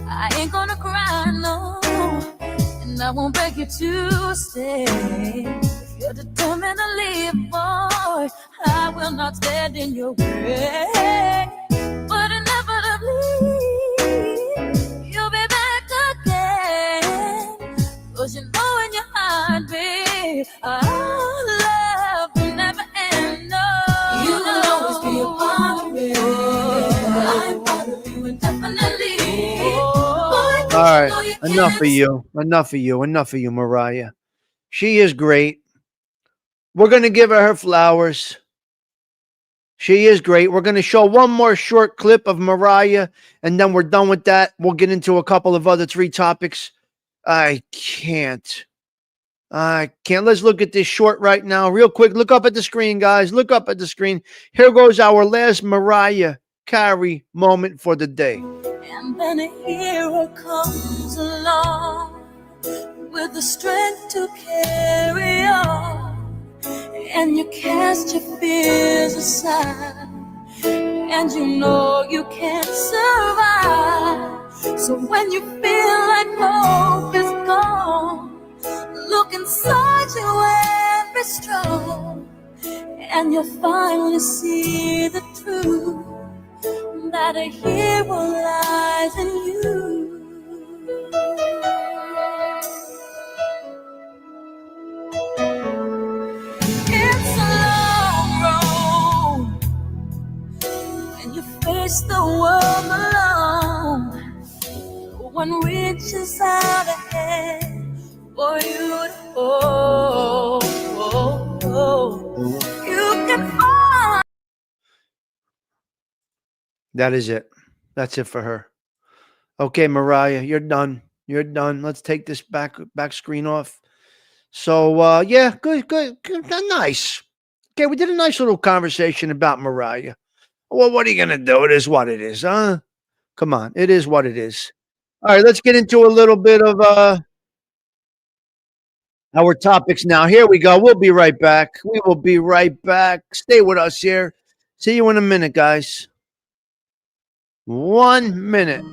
I ain't gonna cry, no, and I won't beg you to stay. If you're determined to leave, boy, I will not stand in your way. But inevitably, you'll be back again. 'Cause you know in your heart, babe, our love will never end. No, you'll always be a part of me. I'm part of you indefinitely. All right, enough of you. Enough of you. Enough of you, Mariah. She is great. We're going to give her flowers. She is great. We're going to show one more short clip of Mariah, and then we're done with that. We'll get into a couple of other 3 topics. I can't. Let's look at this short right now. Real quick. Look up at the screen, guys. Look up at the screen. Here goes our last Mariah Carey moment for the day. And then a hero comes along with the strength to carry on. And you cast your fears aside, and you know you can't survive. So when you feel like hope is gone, look inside you and be strong, and you'll finally see the truth, that a hero lies in you. It's a long road, and you face the world alone. No one reaches out a hand for you to hold. You can find. That is it. That's it for her. Okay, Mariah, you're done. You're done. Let's take this back screen off. So, yeah, good, nice. Okay, we did a nice little conversation about Mariah. Well, what are you gonna do? It is what it is, huh? Come on, it is what it is. All right, let's get into a little bit of our topics now. Here we go. We'll be right back. We will be right back. Stay with us here. See you in a minute, guys. 1 minute.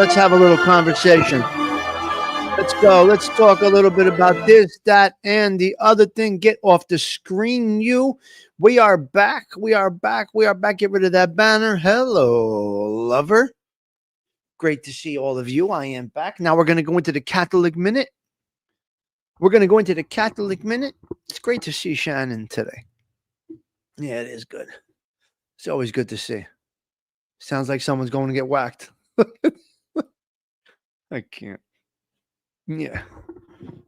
let's have a little conversation. Let's go. Let's talk a little bit about this, that, and the other thing. Get off the screen, you. We are back. We are back. We are back. Get rid of that banner. Hello, lover. Great to see all of you. I am back. Now we're going to go into the Catholic Minute. It's great to see Shannon today. Yeah, it is good. It's always good to see. Sounds like someone's going to get whacked. I can't. Yeah.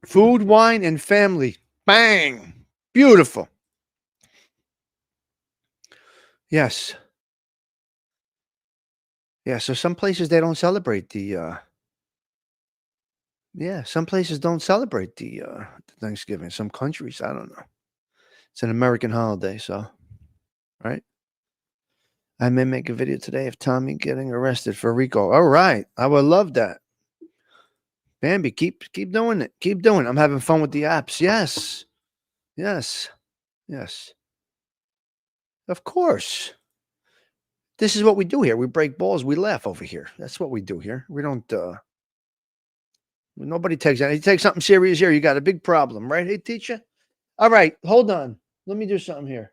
Food, wine, and family. Bang. Beautiful. Yes. Yeah, so some places they don't celebrate the some places don't celebrate the Thanksgiving. Some countries, I don't know. It's an American holiday, so right? I may make a video today of Tommy getting arrested for RICO. All right. I would love that. Bambi, keep doing it. Keep doing it. I'm having fun with the apps. Yes. Yes. Yes. Of course. This is what we do here. We break balls. We laugh over here. That's what we do here. We don't nobody takes that. You take something serious here, you got a big problem, right? Hey, teacher? All right, hold on. Let me do something here.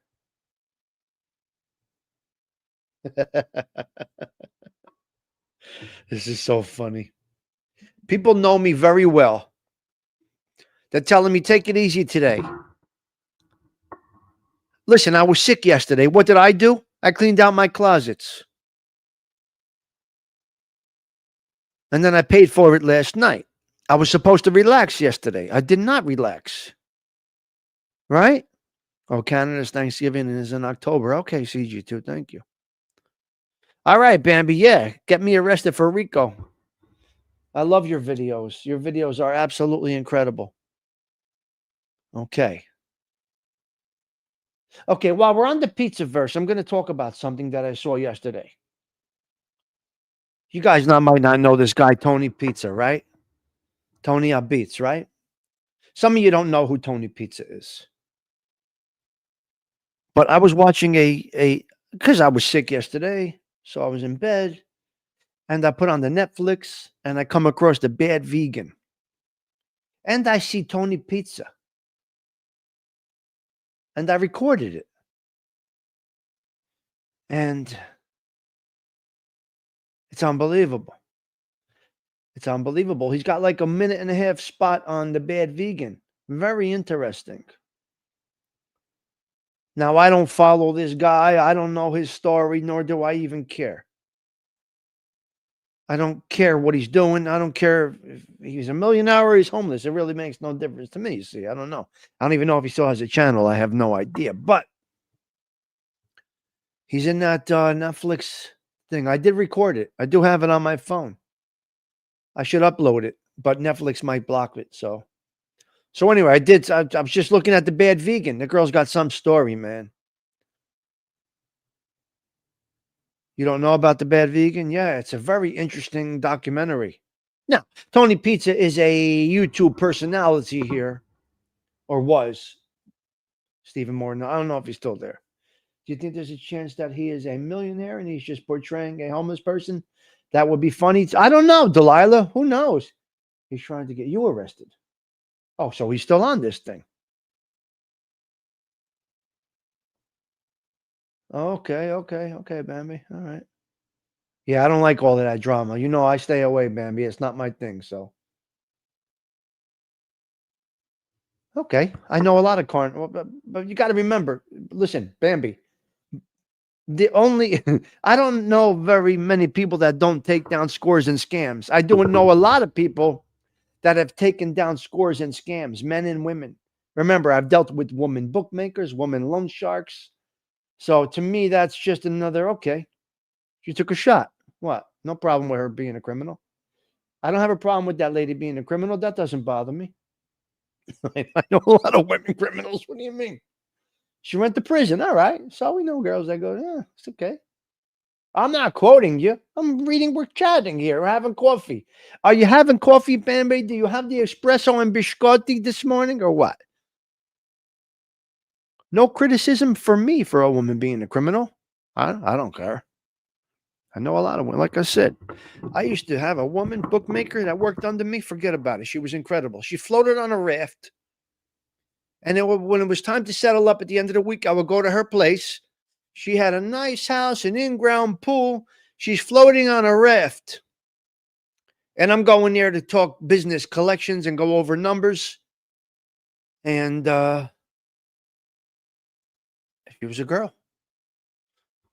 This is so funny. People know me very well. They're telling me, take it easy today. Listen, I was sick yesterday. What did I do? I cleaned out my closets. And then I paid for it last night. I was supposed to relax yesterday. I did not relax. Right? Oh, Canada's Thanksgiving is in October. Okay, CG2. Thank you. All right, Bambi. Yeah, get me arrested for RICO. I love your videos. Your videos are absolutely incredible. Okay. Okay, while we're on the pizza verse, I'm going to talk about something that I saw yesterday. You guys might not know this guy, Tony Pizza, right? Tony Beats, right? Some of you don't know who Tony Pizza is. But I was watching because I was sick yesterday, so I was in bed, and I put on the Netflix, and I come across The Bad Vegan. And I see Tony Pizza. And I recorded it. And it's unbelievable. It's unbelievable. He's got like a 1.5-minute spot on The Bad Vegan. Very interesting. Now, I don't follow this guy. I don't know his story, nor do I even care. I don't care what he's doing. I don't care if he's a millionaire or he's homeless. It really makes no difference to me. You see, I don't know. I don't even know if he still has a channel. I have no idea. But he's in that Netflix thing. I did record it. I do have it on my phone. I should upload it, but Netflix might block it. So anyway, I was just looking at The Bad Vegan. The girl's got some story, man. You don't know about The Bad Vegan? Yeah, it's a very interesting documentary. Now, Tony Pizza is a YouTube personality here, or was. Stephen Morton. I don't know if he's still there. Do you think there's a chance that he is a millionaire and he's just portraying a homeless person? That would be funny. I don't know, Delilah. Who knows? He's trying to get you arrested. Oh, so he's still on this thing. Okay, Bambi. All right. Yeah, I don't like all of that drama. You know, I stay away, Bambi. It's not my thing, so. Okay, I know a lot of but you got to remember, listen, Bambi, I don't know very many people that don't take down scores and scams. I do know a lot of people that have taken down scores and scams, men and women. Remember, I've dealt with women bookmakers, women loan sharks. So to me, that's just another, okay, she took a shot. What? No problem with her being a criminal. I don't have a problem with that lady being a criminal. That doesn't bother me. I know a lot of women criminals. What do you mean? She went to prison. All right. So we know girls that go, yeah, it's okay. I'm not quoting you. I'm reading. We're chatting here. We're having coffee. Are you having coffee, Bambi? Do you have the espresso and biscotti this morning or what? No criticism for me for a woman being a criminal. I don't care. I know a lot of women. Like I said, I used to have a woman bookmaker that worked under me. Forget about it. She was incredible. She floated on a raft. And then when it was time to settle up at the end of the week, I would go to her place. She had a nice house, an in-ground pool. She's floating on a raft. And I'm going there to talk business collections and go over numbers. And she was a girl.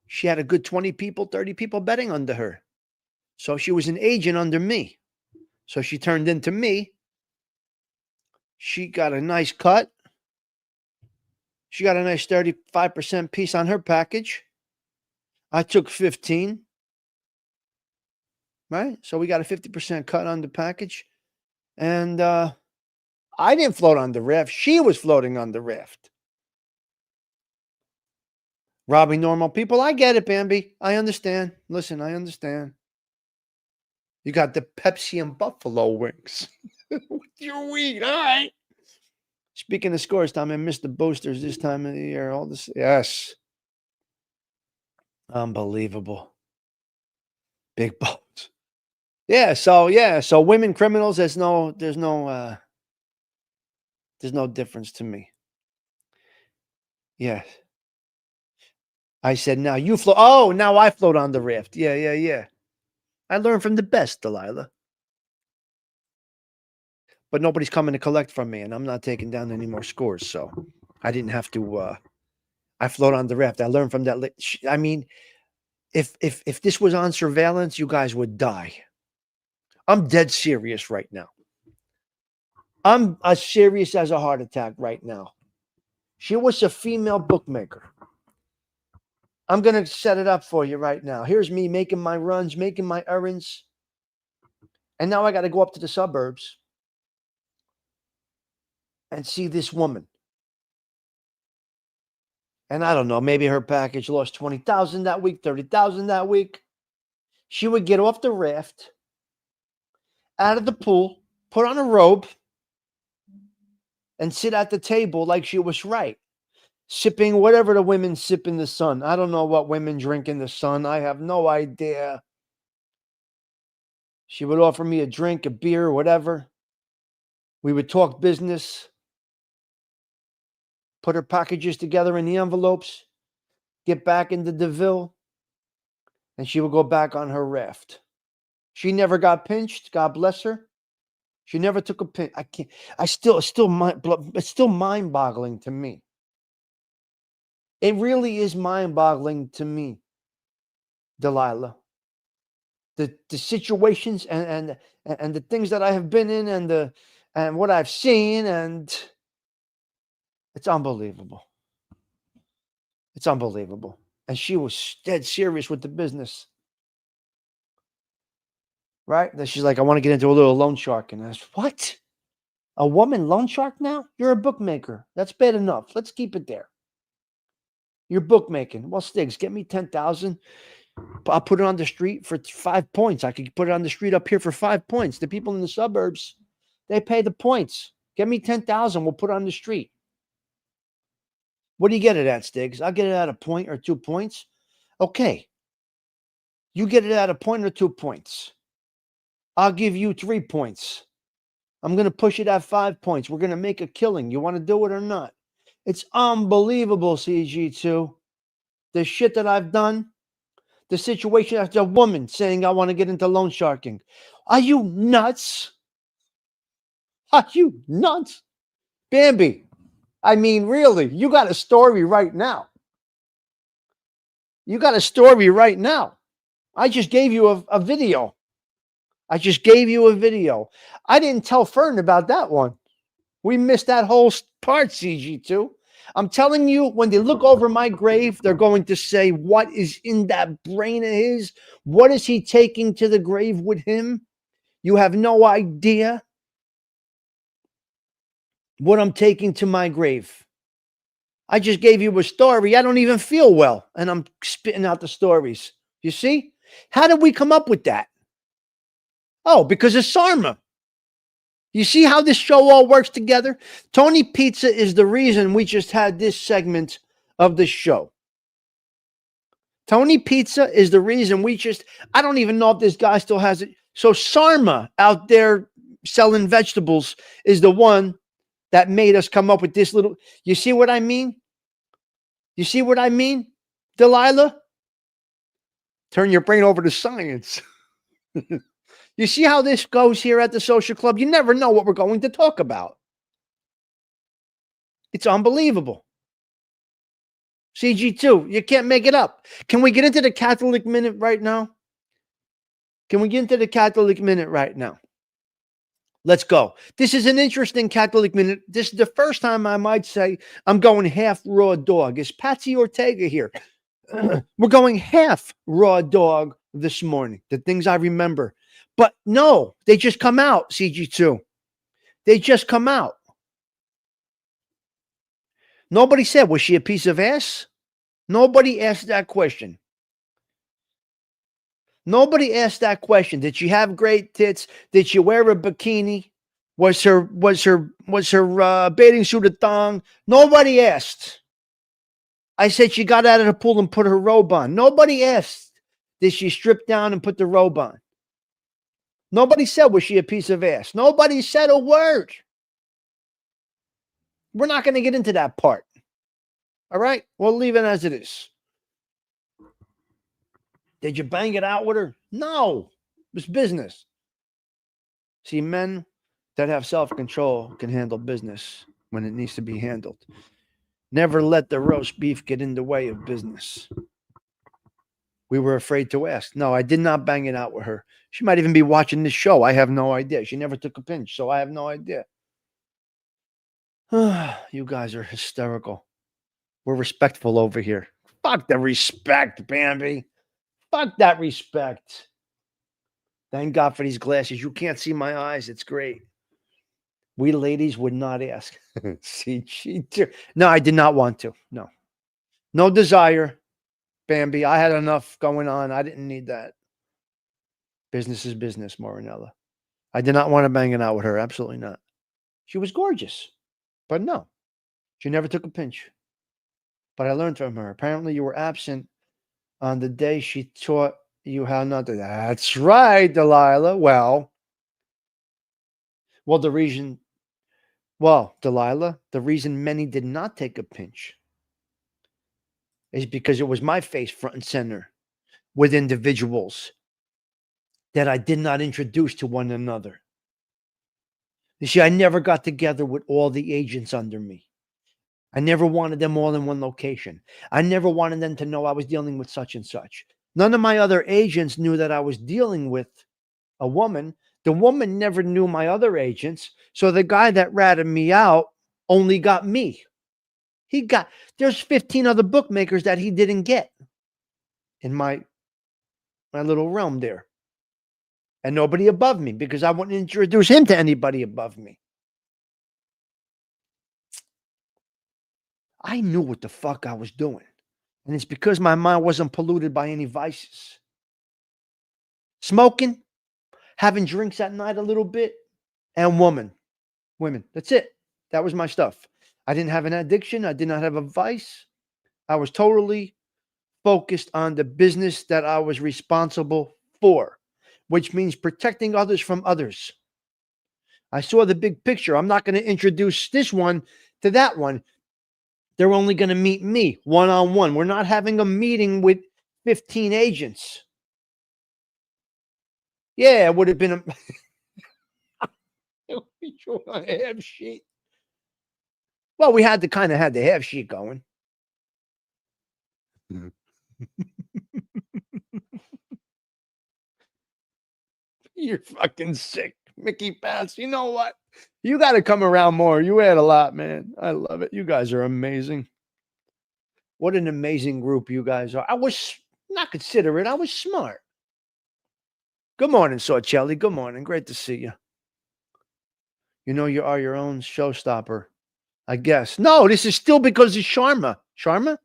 She had a good 20 people, 30 people betting under her. So she was an agent under me. So she turned into me. She got a nice cut. She got a nice 35% piece on her package. I took 15. Right? So we got a 50% cut on the package. And I didn't float on the raft. She was floating on the raft. Robbing normal people. I get it, Bambi. I understand. Listen, I understand. You got the Pepsi and Buffalo wings. What you eat? All right. Speaking of scores, Tom, I missed the boosters this time of the year. All this, yes. Unbelievable. Big boats. Yeah, so women criminals, there's no difference to me. Yes. I said, now you float. Oh, now I float on the raft. Yeah. I learned from the best, Delilah. But nobody's coming to collect from me, and I'm not taking down any more scores, so I didn't have to. I float on the raft. I learned from that. I mean, if this was on surveillance, you guys would die. I'm dead serious right now. I'm as serious as a heart attack right now. She was a female bookmaker. I'm going to set it up for you right now. Here's me making my runs, making my errands. And now I got to go up to the suburbs and see this woman. And I don't know, maybe her package lost 20,000 that week, 30,000 that week. She would get off the raft, out of the pool, put on a robe, and sit at the table like she was right. Sipping whatever the women sip in the sun. I don't know what women drink in the sun. I have no idea. She would offer me a drink, a beer, whatever. We would talk business. Put her packages together in the envelopes. Get back into DeVille. And she would go back on her raft. She never got pinched. God bless her. She never took a pinch. It's still mind-boggling to me. It really is mind-boggling to me, Delilah. The situations and the things that I have been in and what I've seen, and it's unbelievable. It's unbelievable. And she was dead serious with the business. Right? Then she's like, I want to get into a little loan shark. And I said, what? A woman loan shark now? You're a bookmaker. That's bad enough. Let's keep it there. You're bookmaking. Well, Stigs, get me 10,000. I'll put it on the street for 5 points. I could put it on the street up here for 5 points. The people in the suburbs, they pay the points. Get me 10,000. We'll put it on the street. What do you get it at, Stigs? I'll get it at a point or 2 points. Okay. You get it at a point or 2 points. I'll give you 3 points. I'm going to push it at 5 points. We're going to make a killing. You want to do it or not? It's unbelievable, CG2. The shit that I've done. The situation after a woman saying, I want to get into loan sharking. Are you nuts? Are you nuts? Bambi, I mean, really, you got a story right now. You got a story right now. I just gave you a video. I didn't tell Fern about that one. We missed that whole part, CG2. I'm telling you, when they look over my grave, they're going to say, what is in that brain of his? What is he taking to the grave with him? You have no idea what I'm taking to my grave. I just gave you a story. I don't even feel well, and I'm spitting out the stories. You see? How did we come up with that? Oh, because of Sarma. You see how this show all works together? Tony Pizza is the reason we just had this segment of the show. Tony Pizza is the reason I don't even know if this guy still has it. So Sarma out there selling vegetables is the one that made us come up with this little, you see what I mean? You see what I mean, Delilah? Turn your brain over to science. You see how this goes here at the social club? You never know what we're going to talk about. It's unbelievable. CG2, you can't make it up. Can we get into the Catholic Minute right now? Can we get into the Catholic Minute right now? Let's go. This is an interesting Catholic Minute. This is the first time I might say I'm going half raw dog. Is Patsy Ortega here? We're going half raw dog this morning. The things I remember. But no, they just come out, CG2. They just come out. Nobody said, was she a piece of ass? Nobody asked that question. Nobody asked that question. Did she have great tits? Did she wear a bikini? Was her bathing suit a thong? Nobody asked. I said she got out of the pool and put her robe on. Nobody asked. Did she strip down and put the robe on? Nobody said, was she a piece of ass? Nobody said a word. We're not going to get into that part. All right? We'll leave it as it is. Did you bang it out with her? No. It was business. See, men that have self-control can handle business when it needs to be handled. Never let the roast beef get in the way of business. We were afraid to ask. No, I did not bang it out with her. She might even be watching this show. I have no idea. She never took a pinch, so I have no idea. You guys are hysterical. We're respectful over here. Fuck the respect, Bambi. Fuck that respect. Thank God for these glasses. You can't see my eyes. It's great. We ladies would not ask. See, no, I did not want to. No. No desire, Bambi. I had enough going on. I didn't need that. Business is business, Morinella. I did not want to bang it out with her. Absolutely not. She was gorgeous. But no. She never took a pinch. But I learned from her. Apparently you were absent on the day she taught you how not to. That's right, Delilah. Well, Delilah, the reason many did not take a pinch is because it was my face front and center with individuals that I did not introduce to one another. You see, I never got together with all the agents under me. I never wanted them all in one location. I never wanted them to know I was dealing with such and such. None of my other agents knew that I was dealing with a woman. The woman never knew my other agents. So the guy that ratted me out only got me. There's 15 other bookmakers that he didn't get in my little realm there. And nobody above me because I wouldn't introduce him to anybody above me. I knew what the fuck I was doing. And it's because my mind wasn't polluted by any vices. Smoking, having drinks at night a little bit, and women. That's it. That was my stuff. I didn't have an addiction. I did not have a vice. I was totally focused on the business that I was responsible for, which means protecting others from others. I saw the big picture. I'm not going to introduce this one to that one. They're only going to meet me one-on-one. We're not having a meeting with 15 agents. Yeah, it would have been a half sheet. Well, we had to kind of have the half sheet going. You're fucking sick, Mickey Pass. You know what? You got to come around more. You had a lot, man. I love it. You guys are amazing. What an amazing group you guys are. I was not considerate. I was smart. Good morning, Sorcelli. Good morning. Great to see you. You know you are your own showstopper, I guess. No, this is still because of Sharma. Sharma?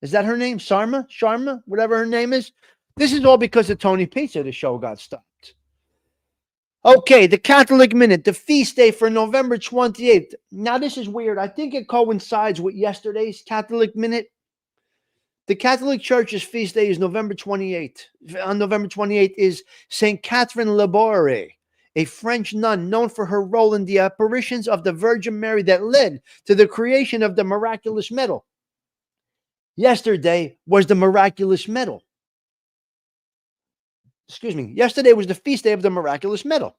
Is that her name? Sharma? Sharma? Whatever her name is? This is all because of Tony Pizza. The show got stopped. Okay, the Catholic Minute, the feast day for November 28th. Now, this is weird. I think it coincides with yesterday's Catholic Minute The Catholic Church's feast day is November 28th. On November 28th is Saint Catherine Laboure, a French nun known for her role in the apparitions of the Virgin Mary that led to the creation of the miraculous medal. Yesterday was the miraculous medal. Excuse me. Yesterday was the feast day of the miraculous medal.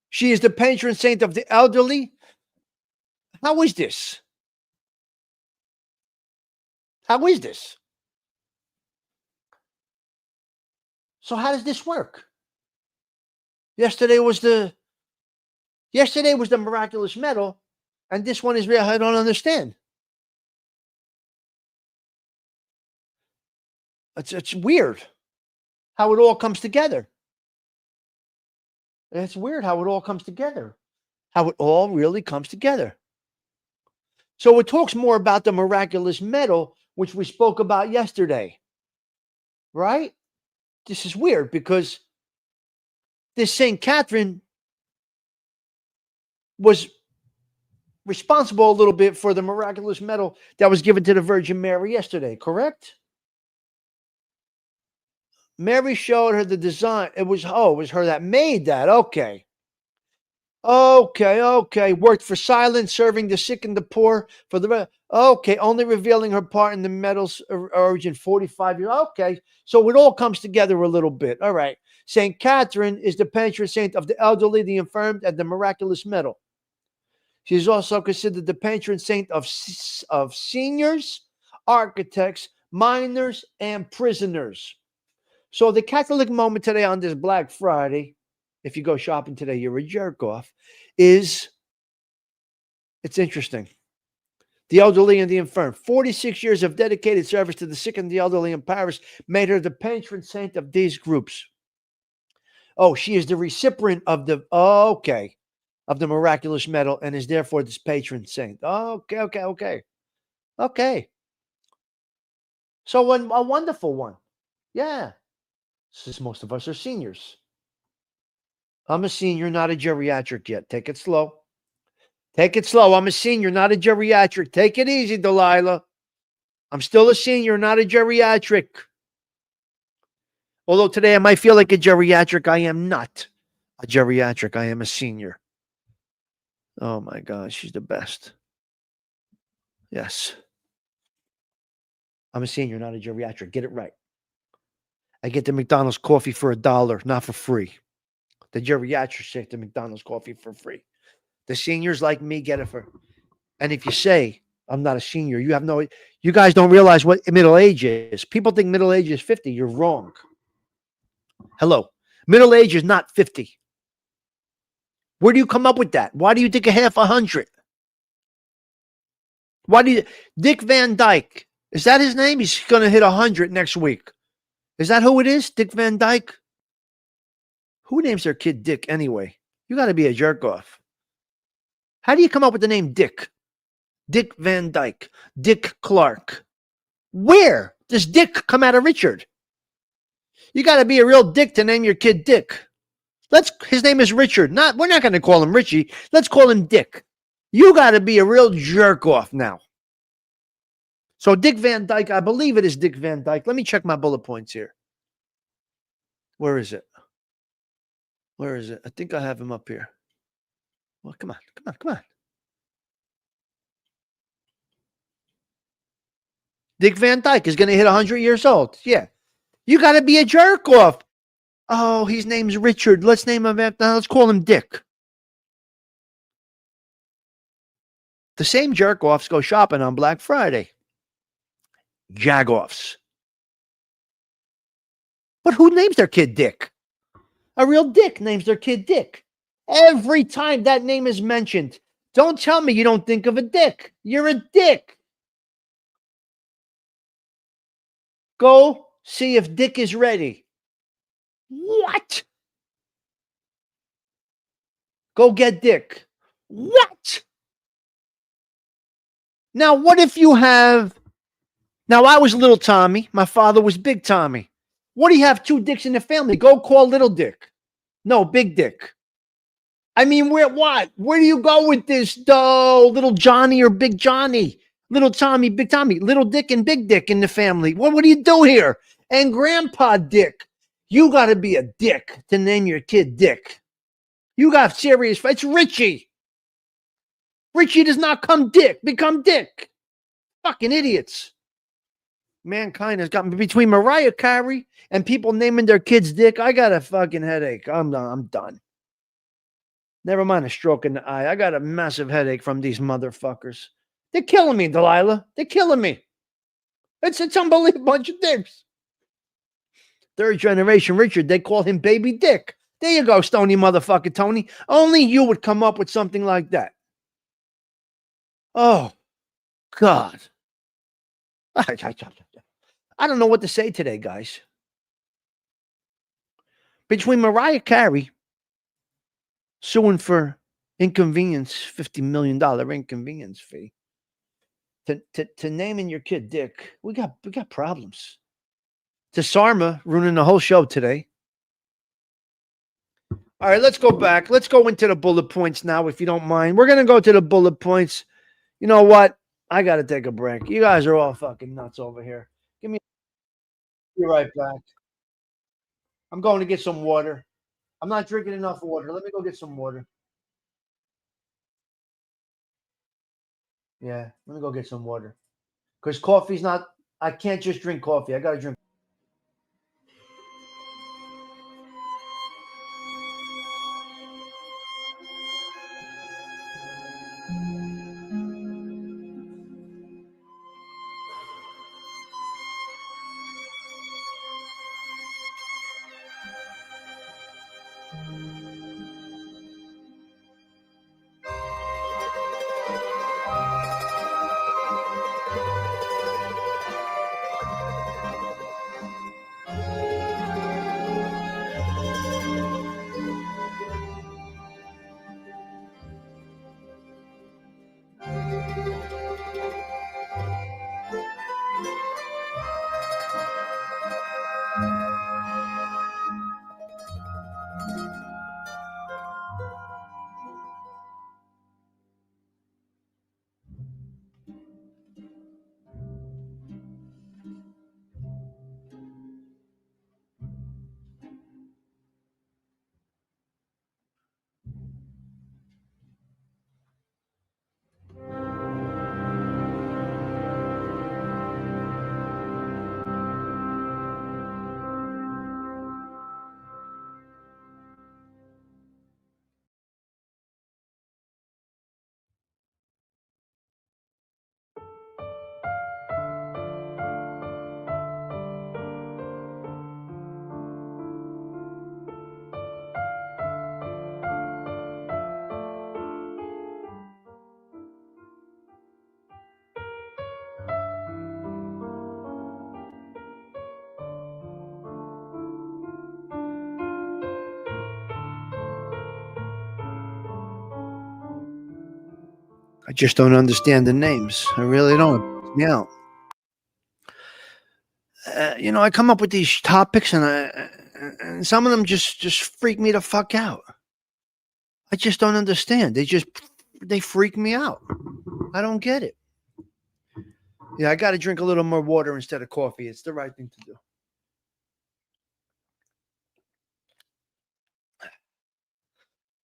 She is the patron saint of the elderly. How is this? How is this? So how does this work? Yesterday was the miraculous medal, and this one is real. I don't understand. It's weird how it all comes together. It's weird how it all comes together. How it all really comes together. So it talks more about the miraculous medal, which we spoke about yesterday. Right? This is weird because this St. Catherine was responsible a little bit for the miraculous medal that was given to the Virgin Mary yesterday, correct? Mary showed her the design. It was her that made that. Okay. Worked for silence, serving the sick and the poor for the only revealing her part in the medal's origin 45 years. Okay. So it all comes together a little bit. All right. Saint Catherine is the patron saint of the elderly, the infirmed, and the miraculous medal. She is also considered the patron saint of seniors, architects, minors, and prisoners. So the Catholic moment today on this Black Friday, if you go shopping today, you're a jerk off, it's interesting. The elderly and the infirm. 46 years of dedicated service to the sick and the elderly in Paris made her the patron saint of these groups. Oh, she is the recipient of the miraculous medal and is therefore this patron saint. Okay. So a wonderful one. Yeah. Since most of us are seniors. I'm a senior, not a geriatric yet. Take it slow. I'm a senior, not a geriatric. Take it easy, Delilah. I'm still a senior, not a geriatric. Although today I might feel like a geriatric, I am not a geriatric. I am a senior. Oh my God, she's the best. Yes. I'm a senior, not a geriatric. Get it right. I get the McDonald's coffee for $1, not for free. The geriatrics take the McDonald's coffee for free. The seniors like me get it for. And if you say I'm not a senior, you guys don't realize what middle age is. People think middle age is 50. You're wrong. Hello. Middle age is not 50. Where do you come up with that? Why do you think a half 100? Dick Van Dyke? Is that his name? He's going to hit 100 next week. Is that who it is? Dick Van Dyke? Who names their kid Dick anyway? You got to be a jerk off. How do you come up with the name Dick? Dick Van Dyke. Dick Clark. Where does Dick come out of Richard? You got to be a real dick to name your kid Dick. His name is Richard. We're not going to call him Richie. Let's call him Dick. You got to be a real jerk off now. So Dick Van Dyke, I believe it is Dick Van Dyke. Let me check my bullet points here. Where is it? I think I have him up here. Well, come on. Dick Van Dyke is going to hit 100 years old. Yeah. You got to be a jerk off. Oh, his name's Richard. Let's name him after. Let's call him Dick. The same jerk offs go shopping on Black Friday. Jag-offs. But who names their kid Dick? A real dick names their kid Dick. Every time that name is mentioned, don't tell me you don't think of a dick. You're a dick. Go see if Dick is ready. What? Go get Dick. What? Now, what if you have... Now, I was little Tommy. My father was big Tommy. What do you have two dicks in the family? Go call little Dick. No, big Dick. I mean, where do you go with this, though? Little Johnny or Big Johnny? Little Tommy, Big Tommy, Little Dick and Big Dick in the family. What do you do here? And Grandpa Dick. You got to be a dick to name your kid Dick. You got serious. It's Richie. Richie does not become Dick. Fucking idiots. Mankind has got me between Mariah Carey and people naming their kids Dick. I got a fucking headache. I'm done. Never mind a stroke in the eye. I got a massive headache from these motherfuckers. They're killing me, Delilah. They're killing me. It's unbelievable bunch of dicks. Third generation Richard, they call him Baby Dick. There you go, Stony motherfucker Tony. Only you would come up with something like that. Oh, God. I don't know what to say today, guys. Between Mariah Carey suing for inconvenience, $50 million inconvenience fee, to naming your kid Dick, we got problems. To Sarma ruining the whole show today. All right, let's go back. Let's go into the bullet points now, if you don't mind. We're gonna go to the bullet points. You know what? I gotta take a break. You guys are all fucking nuts over here. Be right back. I'm going to get some water. I'm not drinking enough water. Let me go get some water. Yeah, let me go get some water. Because coffee's not, I can't just drink coffee. I got to drink. I just don't understand the names. I really don't. It bugs me out. I come up with these topics, and some of them just freak me the fuck out. I just don't understand. They freak me out. I don't get it. Yeah, I got to drink a little more water instead of coffee. It's the right thing to do.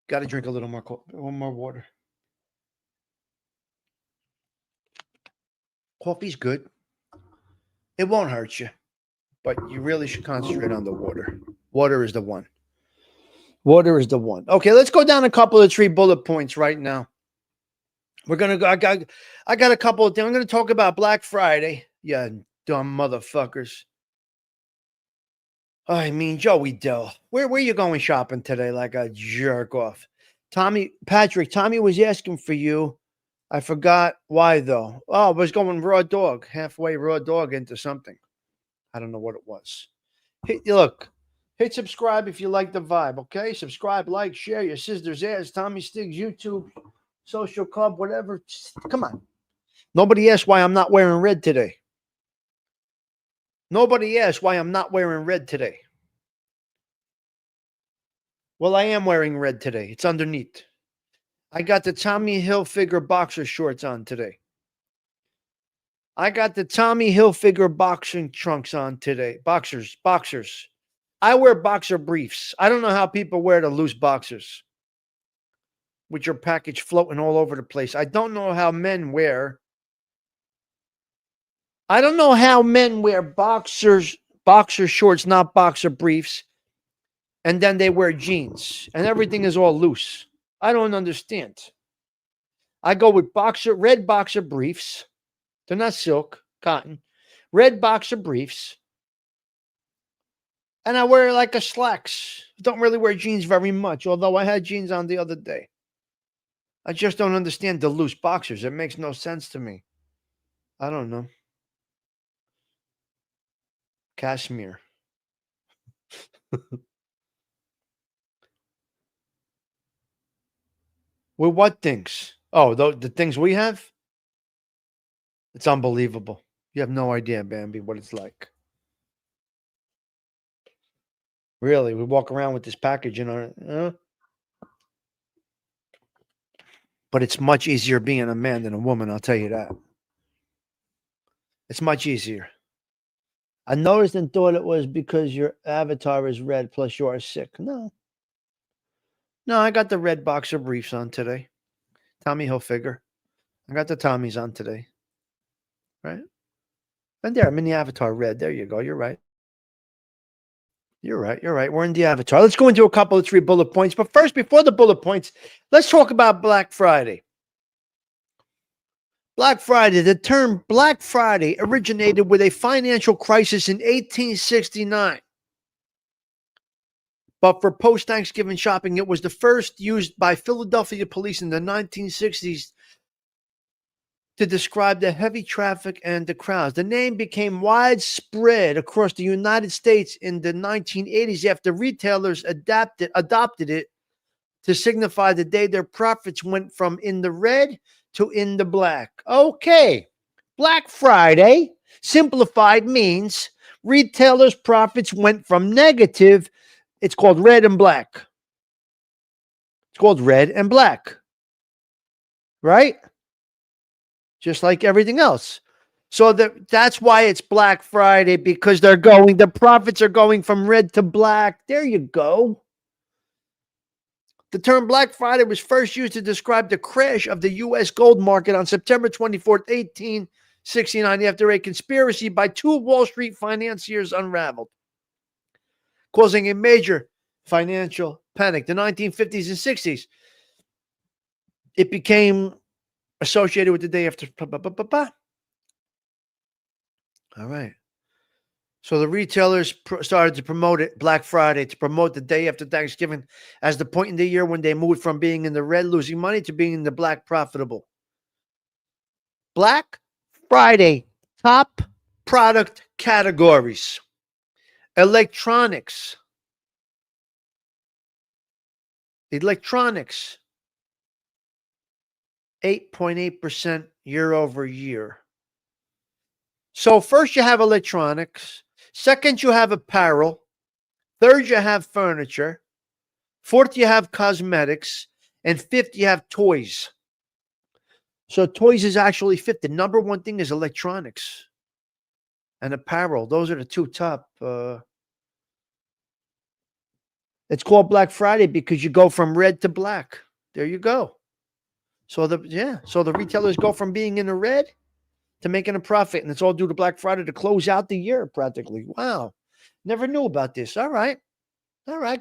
Got to drink a little more water. Coffee's good. It won't hurt you, but you really should concentrate on the water. Water is the one. Water is the one. Okay, let's go down a couple of 3 bullet points right now. We're gonna go. I got a couple of things. I'm gonna talk about Black Friday. Yeah, dumb motherfuckers. I mean, Joey Dell. Where you going shopping today like a jerk off? Tommy was asking for you. I forgot why, though. Oh, I was going raw dog, halfway raw dog into something. I don't know what it was. Hit subscribe if you like the vibe, okay? Subscribe, like, share your sister's ass, Tommy Stigs, YouTube, Social Club, whatever. Come on. Nobody asked why I'm not wearing red today. Nobody asked why I'm not wearing red today. Well, I am wearing red today. It's underneath. I got the Tommy Hilfiger boxer shorts on today. I got the Tommy Hilfiger boxing trunks on today. Boxers. I wear boxer briefs. I don't know how people wear the loose boxers with your package floating all over the place. I don't know how men wear. I don't know how men wear boxer shorts, not boxer briefs, and then they wear jeans and everything is all loose. I don't understand. I go with red boxer briefs. They're not silk, cotton. Red boxer briefs. And I wear like a slacks. Don't really wear jeans very much, although I had jeans on the other day. I just don't understand the loose boxers. It makes no sense to me. I don't know. Cashmere. With what things? Oh, the things we have? It's unbelievable. You have no idea, Bambi, what it's like. Really, we walk around with this package in our... But it's much easier being a man than a woman, I'll tell you that. It's much easier. I noticed and thought it was because your avatar is red plus you are sick. No, I got the red boxer briefs on today. Tommy Hilfiger. I got the Tommies on today. Right? And there, I'm in the avatar red. There you go. You're right. You're right. We're in the avatar. Let's go into a couple of 3 bullet points. But first, before the bullet points, let's talk about Black Friday. Black Friday. The term Black Friday originated with a financial crisis in 1869. But for post-Thanksgiving shopping, it was the first used by Philadelphia police in the 1960s to describe the heavy traffic and the crowds. The name became widespread across the United States in the 1980s after retailers adopted it to signify the day their profits went from in the red to in the black. Okay, Black Friday, simplified, means retailers' profits went from negative. It's called red and black. It's called red and black. Right? Just like everything else. So that's why it's Black Friday, because the profits are going from red to black. There you go. The term Black Friday was first used to describe the crash of the U.S. gold market on September 24th, 1869, after a conspiracy by 2 Wall Street financiers unraveled, causing a major financial panic. The 1950s and 60s, it became associated with the day after. All right. So the retailers started to promote it, Black Friday, to promote the day after Thanksgiving as the point in the year when they moved from being in the red, losing money, to being in the black, profitable. Black Friday, top product categories. Electronics. 8.8% year over year. So first you have electronics. Second, you have apparel. Third, you have furniture. Fourth, you have cosmetics. And fifth, you have toys. So toys is actually fifth. The number one thing is electronics and apparel. Those are the 2 top. It's called Black Friday because you go from red to black. There you go. So the retailers go from being in the red to making a profit, and it's all due to Black Friday to close out the year practically. Wow. Never knew about this. All right,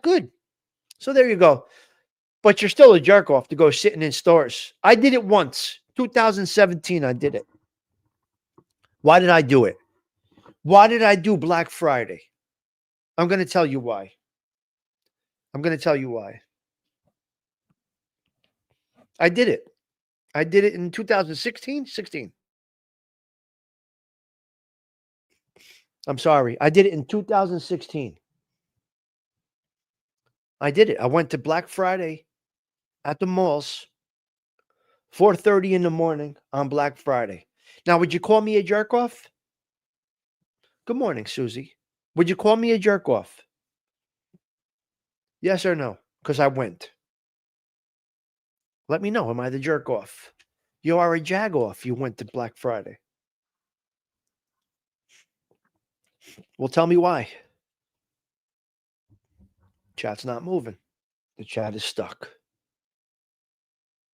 good. So there you go. But you're still a jerk off to go sitting in stores. I did it once. 2017, I did it. Why did I do it? Why did I do Black Friday? I'm going to tell you why. I did it. I did it in 16. I'm sorry. I did it in 2016. I did it. I went to Black Friday at the malls, 4:30 in the morning on Black Friday. Now, would you call me a jerk off? Good morning, Susie. Would you call me a jerk off? Yes or no? Because I went. Let me know. Am I the jerk off? You are a jag off. You went to Black Friday. Well, tell me why. Chat's not moving. The chat is stuck.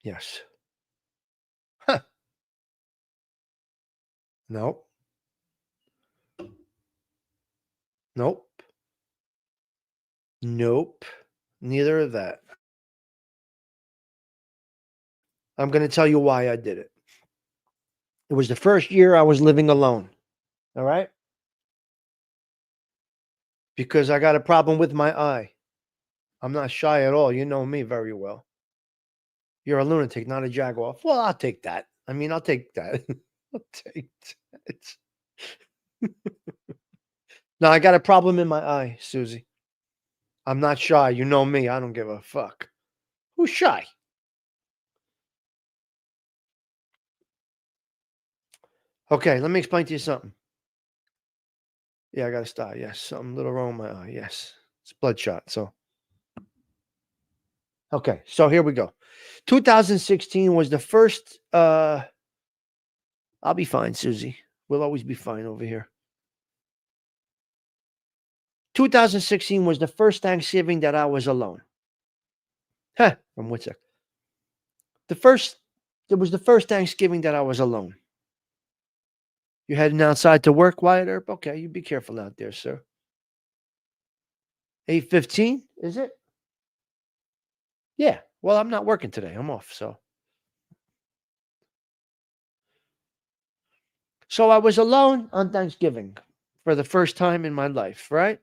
Yes. Huh. Nope. Nope. Nope. Neither of that. I'm going to tell you why I did it. It was the first year I was living alone. All right? Because I got a problem with my eye. I'm not shy at all. You know me very well. You're a lunatic, not a jaguar. Well, I'll take that. I mean, I'll take that. I'll take that. No, I got a problem in my eye, Susie. I'm not shy. You know me. I don't give a fuck. Who's shy? Okay, let me explain to you something. Yeah, I got to stop. Yes, something a little wrong with my eye. Yes, it's bloodshot. So, okay, so here we go. 2016 was the first. I'll be fine, Susie. We'll always be fine over here. 2016 was the first Thanksgiving that I was alone. Huh, from Woodstock. It was the first Thanksgiving that I was alone. You heading outside to work, Wyatt Earp? Okay, you be careful out there, sir. 8:15, is it? Yeah. Well, I'm not working today. I'm off, so. So I was alone on Thanksgiving for the first time in my life, right?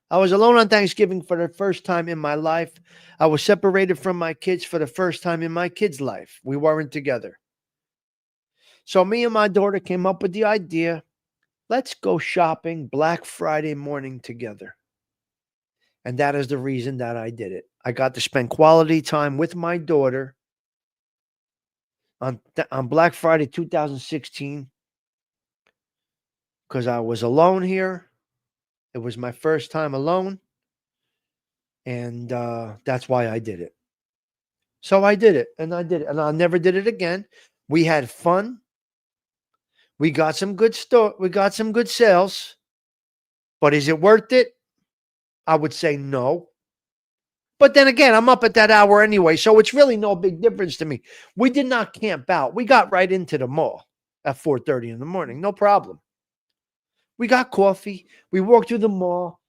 I was alone on Thanksgiving for the first time in my life. I was separated from my kids for the first time in my kids' life. We weren't together. So me and my daughter came up with the idea, let's go shopping Black Friday morning together. And that is the reason that I did it. I got to spend quality time with my daughter on Black Friday 2016 because I was alone here. It was my first time alone. And that's why I did it. So I did it, and I did it, and I never did it again. We had fun. We got some good We got some good sales. But is it worth it? I would say no. But then again, I'm up at that hour anyway, so it's really no big difference to me. We did not camp out. We got right into the mall at 4:30 in the morning. No problem. We got coffee. We walked through the mall.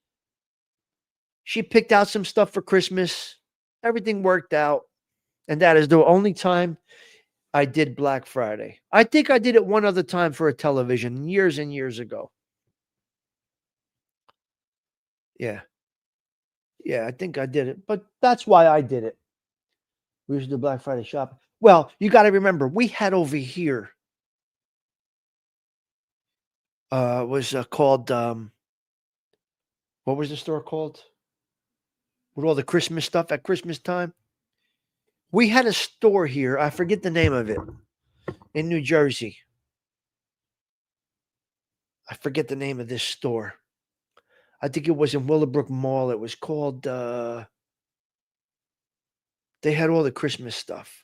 She picked out some stuff for Christmas. Everything worked out. And that is the only time I did Black Friday. I think I did it one other time for a television years and years ago. Yeah. Yeah, I think I did it. But that's why I did it. We used to do Black Friday shopping. Well, you got to remember, we had over here was called what was the store called? With all the Christmas stuff at Christmas time. We had a store here. I forget the name of it in New Jersey. I forget the name of this store. I think it was in Willowbrook Mall. It was called. They had all the Christmas stuff,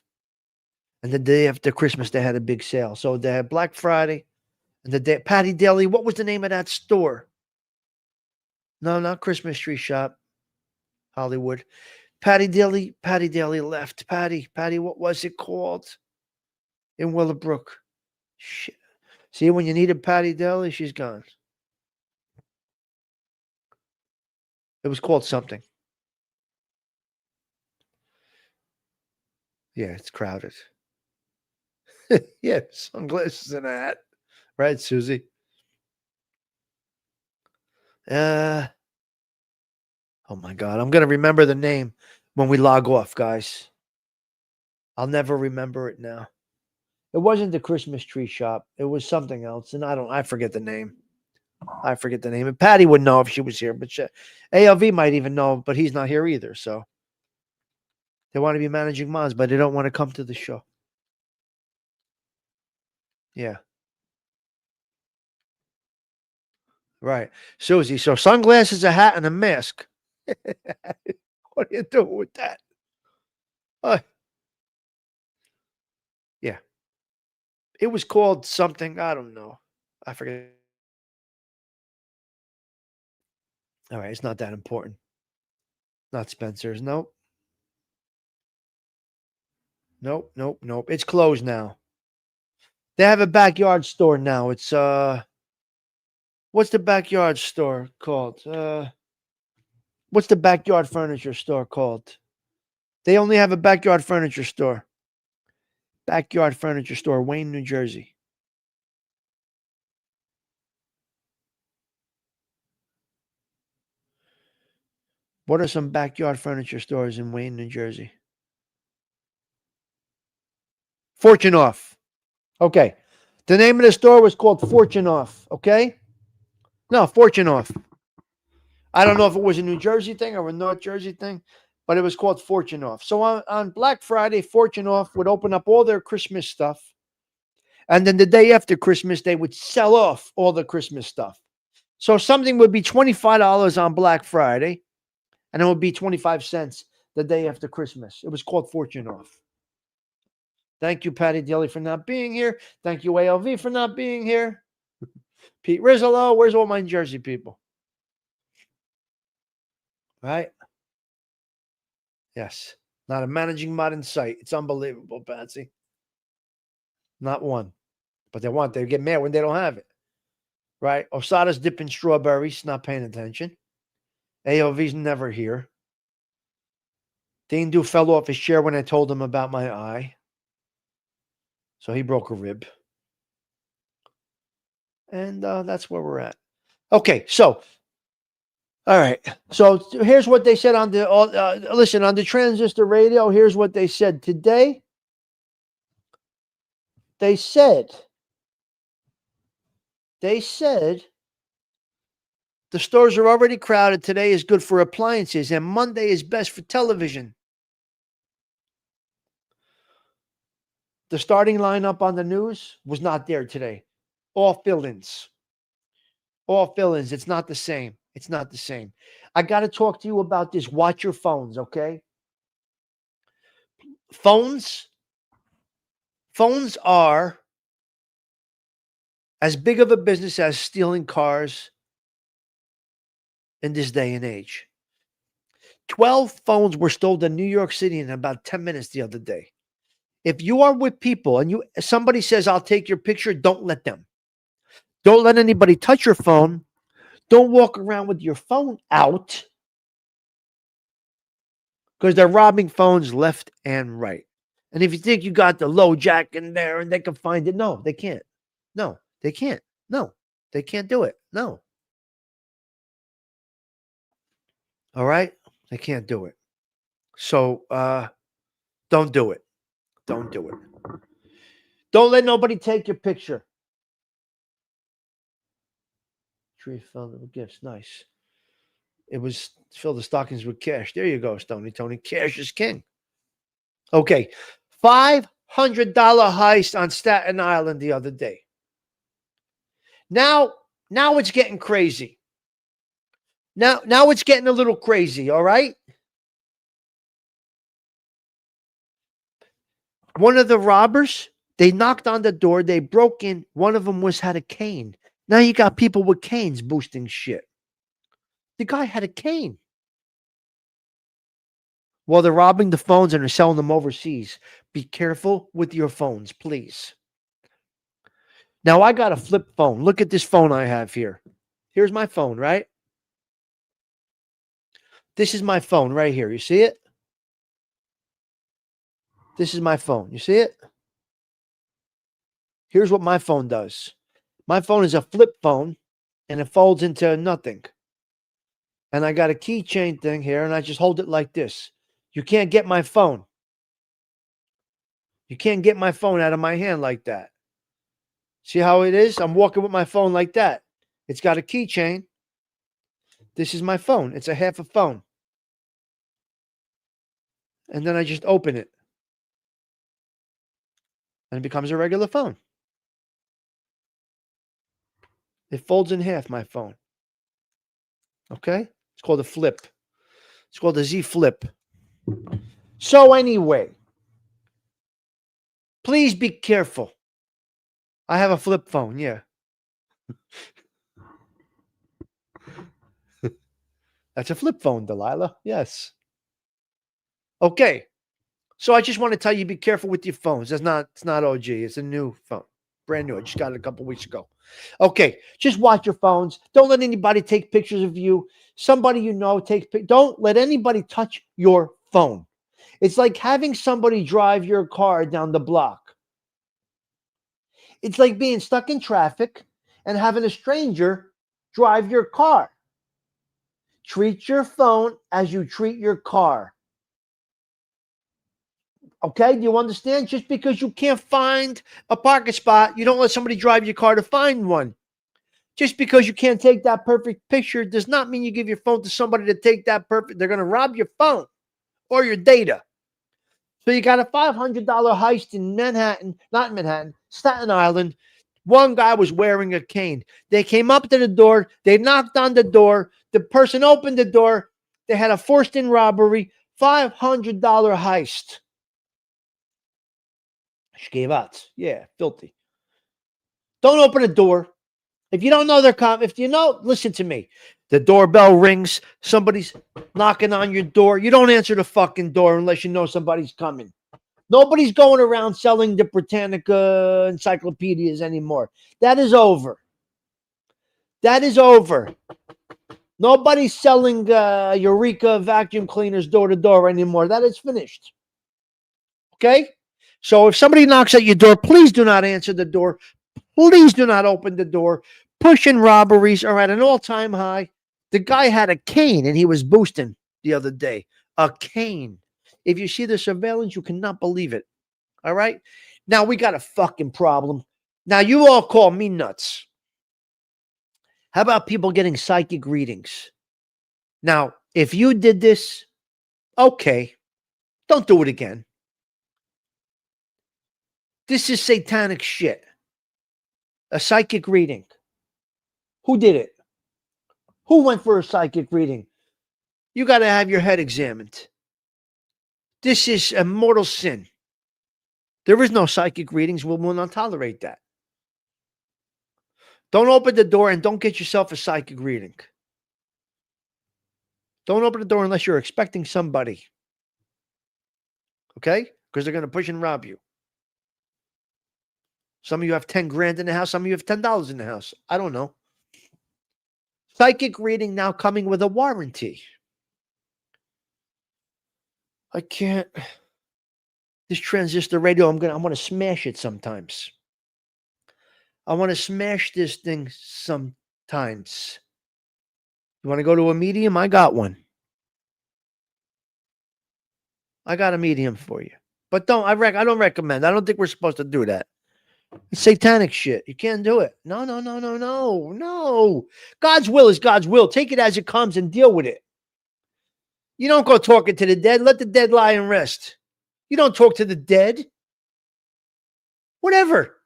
and the day after Christmas they had a big sale. So they had Black Friday, and the day Patty Deli. What was the name of that store? No, not Christmas Tree Shop. Hollywood. Patty Deli left. Patty, what was it called? In Willowbrook. Shit. See, when you needed Patty Deli, she's gone. It was called something. Yeah, it's crowded. Yeah, sunglasses and a hat. Right, Susie? Oh my God. I'm going to remember the name when we log off, guys. I'll never remember it now. It wasn't the Christmas tree shop. It was something else. And I forget the name. And Patty would know if she was here, but ALV might even know, but he's not here either. So they want to be managing moms, but they don't want to come to the show. Yeah. Right. Susie, so sunglasses, a hat, and a mask. What are you doing with that? Yeah. It was called something. I don't know. I forget. All right, it's not that important. Not Spencer's. Nope. Nope. It's closed now. They have a backyard store now. It's what's the backyard store called? What's the backyard furniture store called? They only have a backyard furniture store. Backyard furniture store, Wayne, New Jersey. What are some backyard furniture stores in Wayne, New Jersey? Fortune Off. Okay. The name of the store was called Fortune Off. Okay. No, Fortune Off. I don't know if it was a New Jersey thing or a North Jersey thing, but it was called Fortune Off. So on Black Friday, Fortune Off would open up all their Christmas stuff. And then the day after Christmas, they would sell off all the Christmas stuff. So something would be $25 on Black Friday, and it would be 25 cents the day after Christmas. It was called Fortune Off. Thank you, Patty Daly, for not being here. Thank you, ALV, for not being here. Pete Rizzolo, where's all my Jersey people? Right? Yes. Not a managing mod in sight. It's unbelievable, Patsy. Not one. But they get mad when they don't have it. Right? Osada's dipping strawberries, not paying attention. AOV's never here. Dean Du fell off his chair when I told him about my eye. So he broke a rib. And that's where we're at. Okay, so, all right. So here's what they said on the, listen, on the transistor radio, here's what they said today. They said the stores are already crowded. Today is good for appliances, and Monday is best for television. The starting lineup on the news was not there today. All fill-ins. All fill-ins. It's not the same. It's not the same. I got to talk to you about this. Watch your phones, okay? Phones are as big of a business as stealing cars in this day and age. 12 phones were stolen in New York City in about 10 minutes the other day. If you are with people and somebody says, I'll take your picture, don't let them. Don't let anybody touch your phone. Don't walk around with your phone out because they're robbing phones left and right. And if you think you got the low jack in there and they can find it, no, they can't. No, they can't. No, they can't do it. No. All right? They can't do it. So don't do it. Don't do it. Don't let nobody take your picture. Tree filled with gifts. Nice. It was fill the stockings with cash. There you go, Stony Tony. Cash is king. Okay. $500 heist on Staten Island the other day. Now it's getting crazy. Now it's getting a little crazy, all right? One of the robbers, they knocked on the door, they broke in. One of them had a cane. Now you got people with canes boosting shit. The guy had a cane. Well, they're robbing the phones and they're selling them overseas. Be careful with your phones, please. Now, I got a flip phone. Look at this phone I have here. Here's my phone, right? This is my phone right here. You see it? This is my phone. You see it? Here's what my phone does. My phone is a flip phone, and it folds into nothing. And I got a keychain thing here, and I just hold it like this. You can't get my phone. You can't get my phone out of my hand like that. See how it is? I'm walking with my phone like that. It's got a keychain. This is my phone. It's a half a phone. And then I just open it. And it becomes a regular phone. It folds in half, my phone. Okay? It's called a flip. It's called a Z Flip. So anyway, please be careful. I have a flip phone, yeah. That's a flip phone, Delilah. Yes. Okay. So I just want to tell you, be careful with your phones. It's not OG. It's a new phone. Brand new. I just got it a couple weeks ago. Okay. Just watch your phones. Don't let anybody take pictures of you. Somebody you know don't let anybody touch your phone. It's like having somebody drive your car down the block. It's like being stuck in traffic and having a stranger drive your car. Treat your phone as you treat your car. Okay, do you understand? Just because you can't find a parking spot, you don't let somebody drive your car to find one. Just because you can't take that perfect picture does not mean you give your phone to somebody to take that perfect. They're going to rob your phone or your data. So you got a $500 heist in Manhattan, not Manhattan, Staten Island. One guy was wearing a cane. They came up to the door. They knocked on the door. The person opened the door. They had a forced-in robbery, $500 heist. Schkevatz. Yeah, filthy. Don't open the door. If you don't know they're coming, if you know, listen to me. The doorbell rings. Somebody's knocking on your door. You don't answer the fucking door unless you know somebody's coming. Nobody's going around selling the Britannica encyclopedias anymore. That is over. That is over. Nobody's selling Eureka vacuum cleaners door to door anymore. That is finished. Okay? So if somebody knocks at your door, please do not answer the door. Please do not open the door. Push-in robberies are at an all-time high. The guy had a cane and he was boosting the other day. A cane. If you see the surveillance, you cannot believe it. All right? Now we got a fucking problem. Now you all call me nuts. How about people getting psychic readings? Now, if you did this, okay. Don't do it again. This is satanic shit. A psychic reading. Who did it? Who went for a psychic reading? You got to have your head examined. This is a mortal sin. There is no psychic readings. We will not tolerate that. Don't open the door and don't get yourself a psychic reading. Don't open the door unless you're expecting somebody. Okay? Because they're going to push and rob you. Some of you have 10 grand in the house. Some of you have $10 in the house. I don't know. Psychic reading now coming with a warranty. I can't. This transistor radio, I want to smash it sometimes. I want to smash this thing sometimes. You want to go to a medium? I got one. I got a medium for you. But I don't recommend. I don't think we're supposed to do that. It's satanic shit. You can't do it. No. God's will is God's will. Take it as it comes and deal with it. You don't go talking to the dead. Let the dead lie and rest. You don't talk to the dead. Whatever.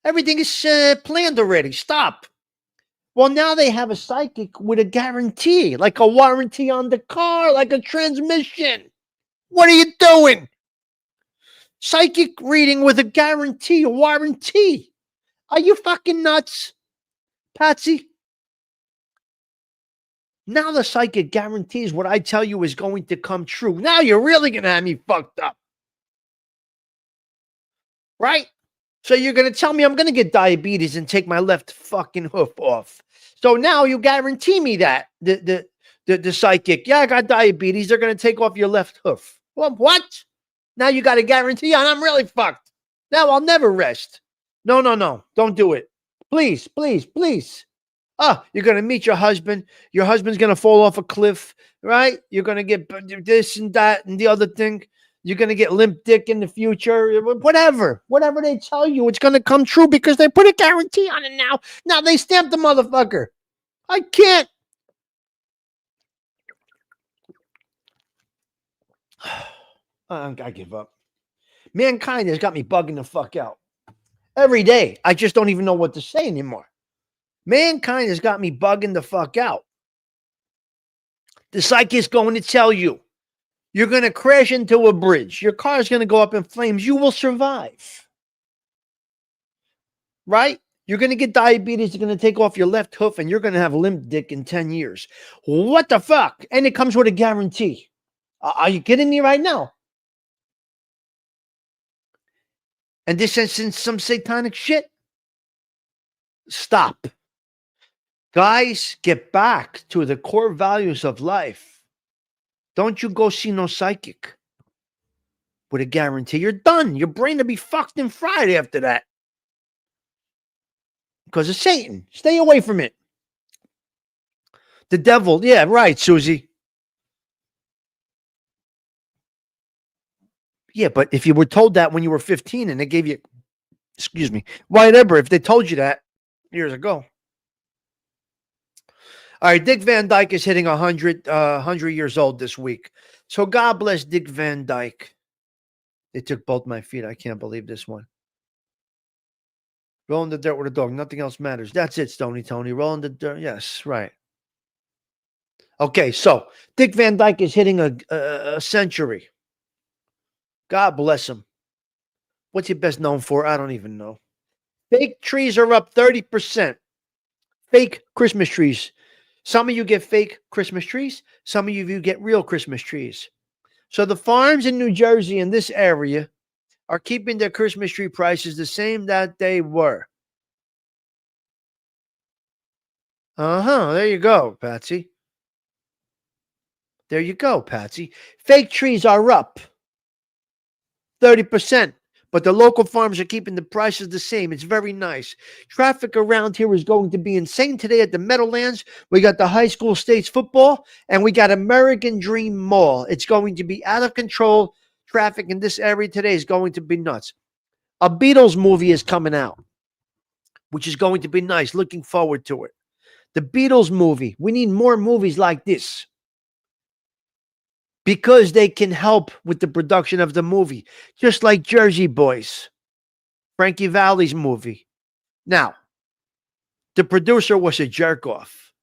Everything is planned already. Stop. Well, now they have a psychic with a guarantee, like a warranty on the car, like a transmission. What are you doing? Psychic reading with a guarantee, a warranty. Are you fucking nuts, Patsy? Now the psychic guarantees what I tell you is going to come true. Now you're really going to have me fucked up. Right? So you're going to tell me I'm going to get diabetes and take my left fucking hoof off. So now you guarantee me that, the psychic. Yeah, I got diabetes. They're going to take off your left hoof. Well, what? Now you got a guarantee and I'm really fucked. Now I'll never rest. No. Don't do it. Please. You're going to meet your husband. Your husband's going to fall off a cliff, right? You're going to get this and that and the other thing. You're going to get limp dick in the future. Whatever they tell you, it's going to come true because they put a guarantee on it now. Now they stamped the motherfucker. I can't. I give up. Mankind has got me bugging the fuck out. Every day, I just don't even know what to say anymore. Mankind has got me bugging the fuck out. The psychic's going to tell you, you're going to crash into a bridge. Your car is going to go up in flames. You will survive. Right? You're going to get diabetes. You're going to take off your left hoof and you're going to have limp dick in 10 years. What the fuck? And it comes with a guarantee. Are you kidding me right now? And this is some satanic shit? Stop. Guys, get back to the core values of life. Don't you go see no psychic with a guarantee. You're done. Your brain will be fucked and fried after that. Because of Satan. Stay away from it. The devil. Yeah, right, Susie. Yeah, but if you were told that when you were 15 and they gave you, excuse me, whatever, if they told you that years ago. All right, Dick Van Dyke is hitting 100 years old this week. So God bless Dick Van Dyke. They took both my feet. I can't believe this one. Rolling the dirt with a dog. Nothing else matters. That's it, Stony Tony. Rolling the dirt. Yes, right. Okay, so Dick Van Dyke is hitting a century. God bless him. What's he best known for? I don't even know. Fake trees are up 30%. Fake Christmas trees. Some of you get fake Christmas trees. Some of you get real Christmas trees. So the farms in New Jersey in this area are keeping their Christmas tree prices the same that they were. There you go, Patsy. There you go, Patsy. Fake trees are up 30%, but the local farms are keeping the prices the same. It's very nice. Traffic around here is going to be insane today at the Meadowlands. We got the high school states football, and we got American Dream Mall. It's going to be out of control. Traffic in this area today is going to be nuts. A Beatles movie is coming out, which is going to be nice. Looking forward to it. The Beatles movie. We need more movies like this because they can help with the production of the movie, just like Jersey Boys, Frankie Valli's movie. Now, the producer was a jerk off.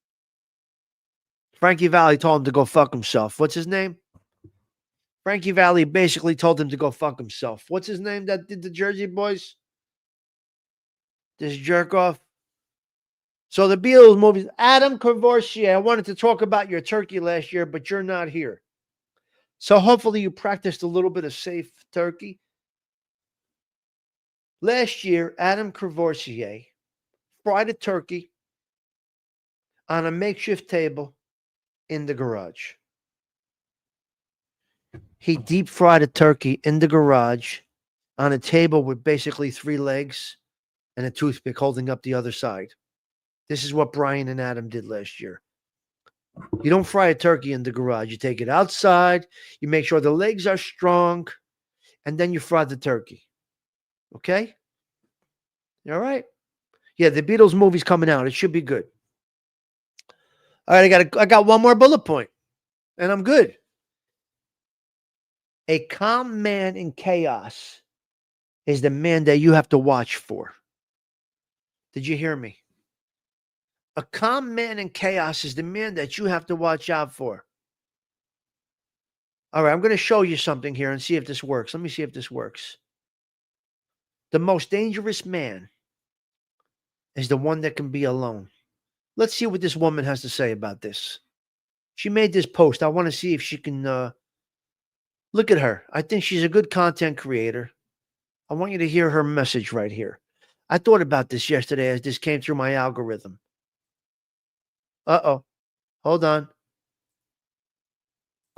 Frankie Valli told him to go fuck himself. What's his name? Frankie Valli basically told him to go fuck himself. What's his name that did the Jersey Boys? This jerk off. So the Beatles movies. Adam Cavoursier, I wanted to talk about your turkey last year, but you're not here. So hopefully you practiced a little bit of safe turkey. Last year, Adam Cavoursier fried a turkey on a makeshift table in the garage. He deep fried a turkey in the garage on a table with basically 3 legs and a toothpick holding up the other side. This is what Brian and Adam did last year. You don't fry a turkey in the garage. You take it outside. You make sure the legs are strong. And then you fry the turkey. Okay? All right? Yeah, the Beatles movie's coming out. It should be good. All right, I got one more bullet point. And I'm good. A calm man in chaos is the man that you have to watch for. Did you hear me? A calm man in chaos is the man that you have to watch out for. All right, I'm going to show you something here and see if this works. Let me see if this works. The most dangerous man is the one that can be alone. Let's see what this woman has to say about this. She made this post. I want to see if she can look at her. I think she's a good content creator. I want you to hear her message right here. I thought about this yesterday as this came through my algorithm. Uh-oh. Hold on.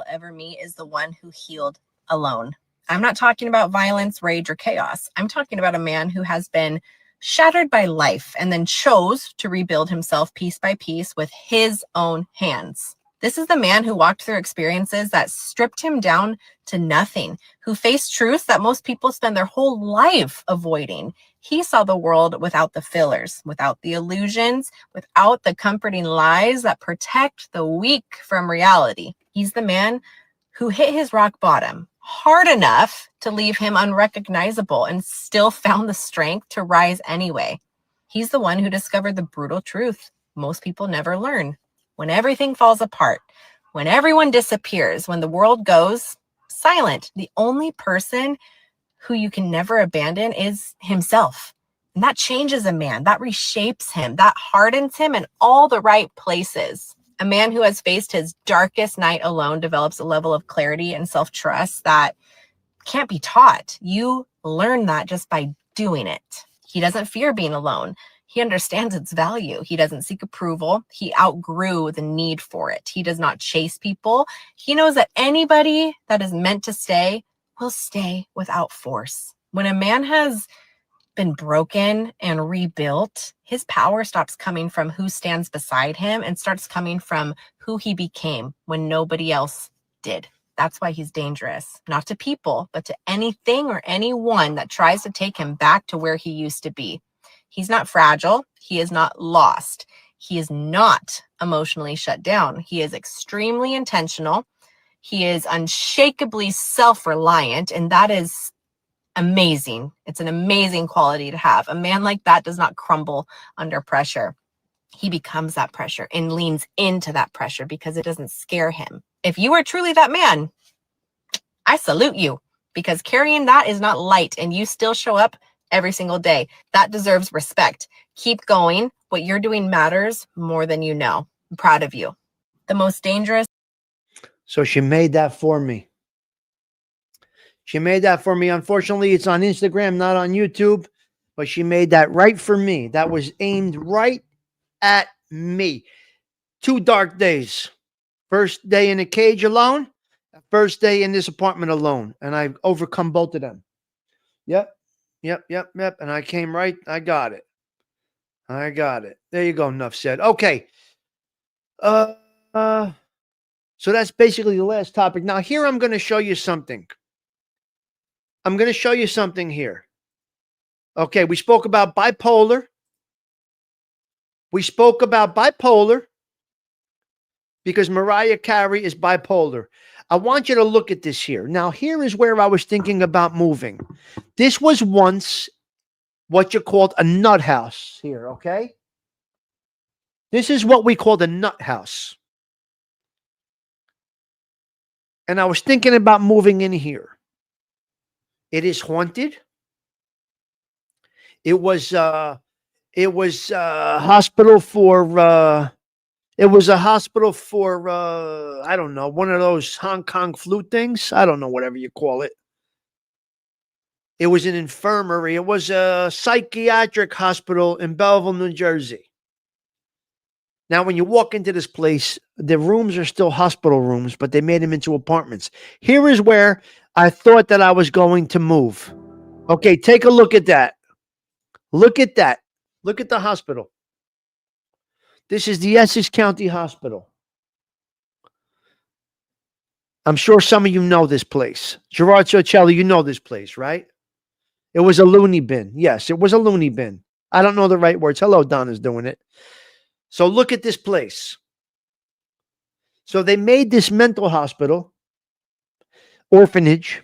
Ever meet is the one who healed alone. I'm not talking about violence, rage, or chaos. I'm talking about a man who has been shattered by life and then chose to rebuild himself piece by piece with his own hands. This is the man who walked through experiences that stripped him down to nothing, who faced truths that most people spend their whole life avoiding. He saw the world without the fillers, without the illusions, without the comforting lies that protect the weak from reality. He's the man who hit his rock bottom hard enough to leave him unrecognizable and still found the strength to rise anyway. He's the one who discovered the brutal truth most people never learn. When everything falls apart, when everyone disappears, when the world goes silent, the only person who you can never abandon is himself. And that changes a man, that reshapes him, that hardens him in all the right places. A man who has faced his darkest night alone develops a level of clarity and self-trust that can't be taught. You learn that just by doing it. He doesn't fear being alone. He understands its value. He doesn't seek approval. He outgrew the need for it. He does not chase people. He knows that anybody that is meant to stay will stay without force. When a man has been broken and rebuilt, his power stops coming from who stands beside him and starts coming from who he became when nobody else did. That's why he's dangerous, not to people, but to anything or anyone that tries to take him back to where he used to be. He's not fragile. He is not lost. He is not emotionally shut down. He is extremely intentional. He is unshakably self-reliant, and that is amazing. It's an amazing quality to have. A man like that does not crumble under pressure. He becomes that pressure and leans into that pressure because it doesn't scare him. If you are truly that man, I salute you, because carrying that is not light, and you still show up every single day. That deserves respect. Keep going. What you're doing matters more than you know. I'm proud of you. The most dangerous. So she made that for me. She made that for me. Unfortunately, it's on Instagram, not on YouTube, but she made that right for me. That was aimed right at me. 2 dark days. First day in a cage alone, first day in this apartment alone. And I've overcome both of them. Yep. And I came right. I got it. There you go. Enough said. Okay. So that's basically the last topic. Now here I'm going to show you something. Here. Okay. We spoke about bipolar. Because Mariah Carey is bipolar. I want you to look at this here. Now, here is where I was thinking about moving. This was once what you called a nut house here, okay? This is what we call the nut house. And I was thinking about moving in here. It is haunted. It was a hospital for I don't know, one of those Hong Kong flu things. I don't know, whatever you call it. It was an infirmary. It was a psychiatric hospital in Belleville, New Jersey. Now, when you walk into this place, the rooms are still hospital rooms, but they made them into apartments. Here is where I thought that I was going to move. Okay, take a look at that. Look at that. Look at the hospital. This is the Essex County Hospital. I'm sure some of you know this place. Gerard Socelli, you know this place, right? It was a loony bin. Yes, it was a loony bin. I don't know the right words. Hello, Donna's doing it. So look at this place. So they made this mental hospital, orphanage.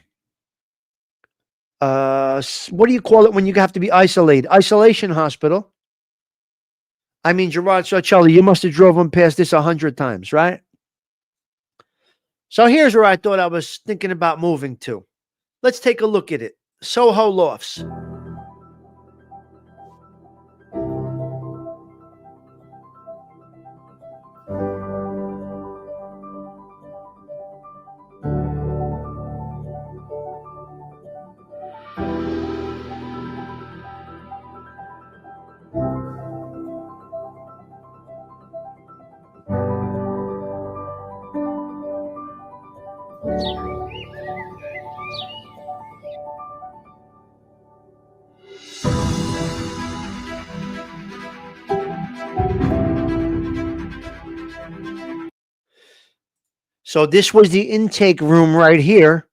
What do you call it when you have to be isolated? Isolation hospital. I mean, Gerard Socelli, you must have driven past this 100 times, right? So here's where I thought I was thinking about moving to. Let's take a look at it. Soho Lofts. So this was the intake room right here.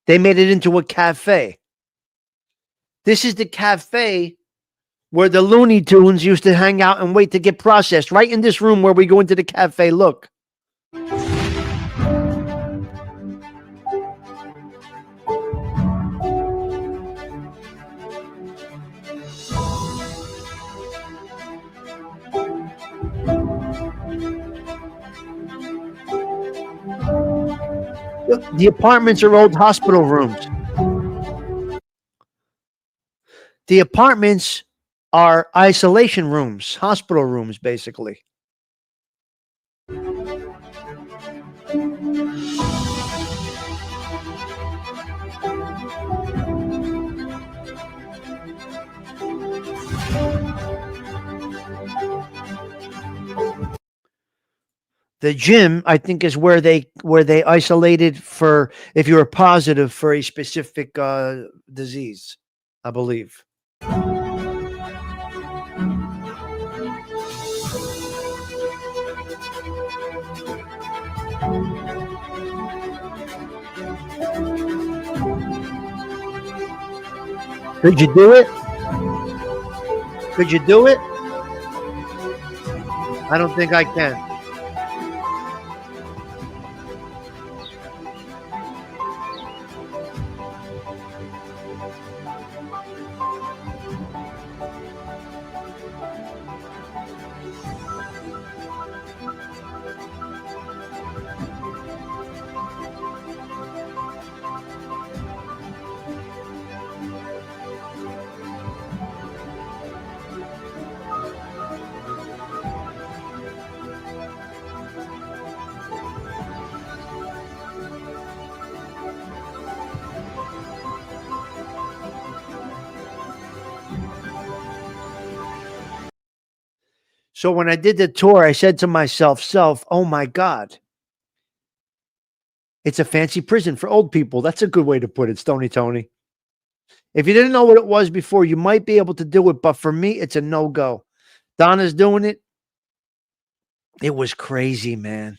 They made it into a cafe. This is the cafe where the Looney Tunes used to hang out and wait to get processed. Right in this room where we go into the cafe. Look. The apartments are old hospital rooms. The apartments are isolation rooms, hospital rooms, basically. The gym, I think, is where they isolated for if you were positive for a specific disease, I believe. Could you do it? Could you do it? I don't think I can. So when I did the tour, I said to myself, oh my God, it's a fancy prison for old people. That's a good way to put it, Stony Tony. If you didn't know what it was before, you might be able to do it. But for me, it's a no-go. Donna's doing it. It was crazy, man.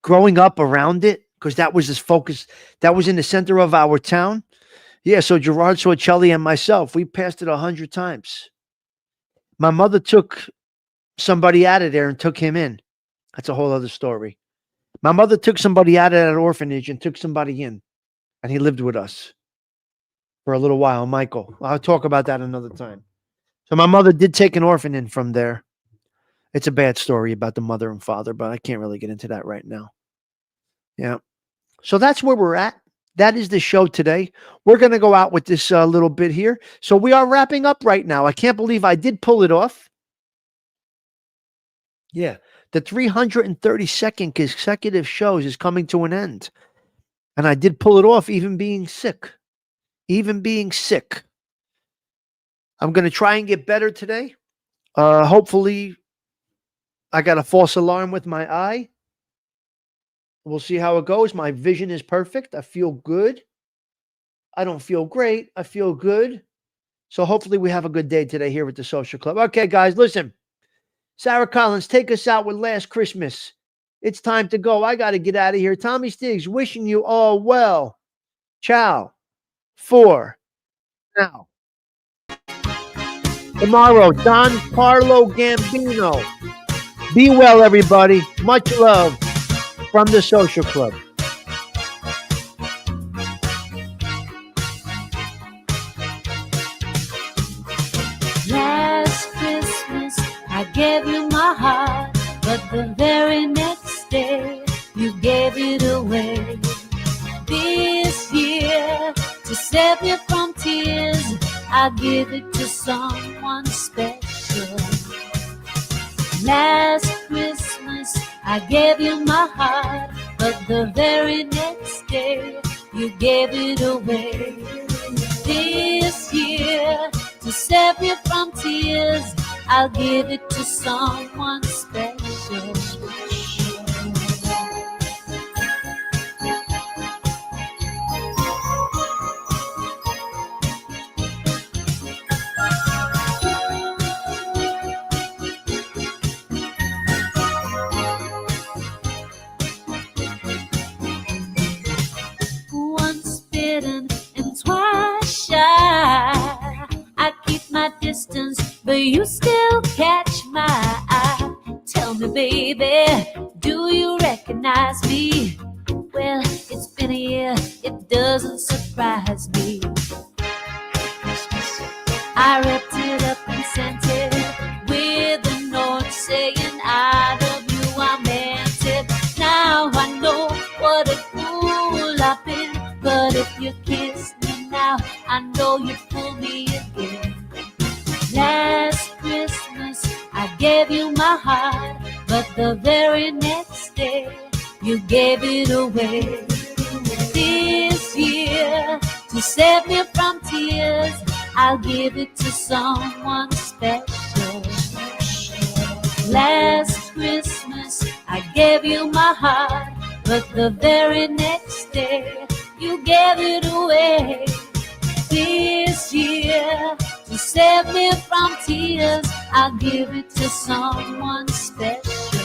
Growing up around it, because that was his focus. That was in the center of our town. Yeah, so Gerard Sorcelli and myself, we passed it 100 times. My mother took somebody out of there and took him in. That's a whole other story. My mother took somebody out of that orphanage and took somebody in, and he lived with us for a little while, Michael. I'll talk about that another time. So my mother did take an orphan in from there. It's a bad story about the mother and father, but I can't really get into that right now. Yeah. So that's where we're at. That is the show today. We're going to go out with this little bit here. So we are wrapping up right now. I can't believe I did pull it off. Yeah. The 332nd consecutive shows is coming to an end. And I did pull it off, even being sick. Even being sick. I'm going to try and get better today. Hopefully, I got a false alarm with my eye. We'll see how it goes. My vision is perfect. I feel good. I don't feel great. I feel good. So hopefully we have a good day today here at the Social Club. Okay, guys, listen. Sarah Collins, take us out with Last Christmas. It's time to go. I got to get out of here. Tommy Stigs, wishing you all well. Ciao. For now. Tomorrow, Don Carlo Gambino. Be well, everybody. Much love from the Social Club. Last Christmas, I gave you my heart, but the very next day, you gave it away. This year, to save me from tears, I give it to someone special. Last Christmas, I gave you my heart, but the very next day, you gave it away. This year, to save me from tears, I'll give it to someone special. Once bitten and twice shy, I keep my distance, but you still catch my eye. Tell me, baby, do you recognize me? Well, it's been a year, it doesn't surprise me. I wrapped it up and sent it with a note saying I love you, I meant it. Now I know what a fool I've been, but if you kiss me now, I know you fool me again. Last Christmas I gave you my heart, but the very next day you gave it away. This year, to save me from tears, I'll give it to someone special. Last Christmas I gave you my heart, but the very next day you gave it away. This year, to save me from tears, I'll give it to someone special.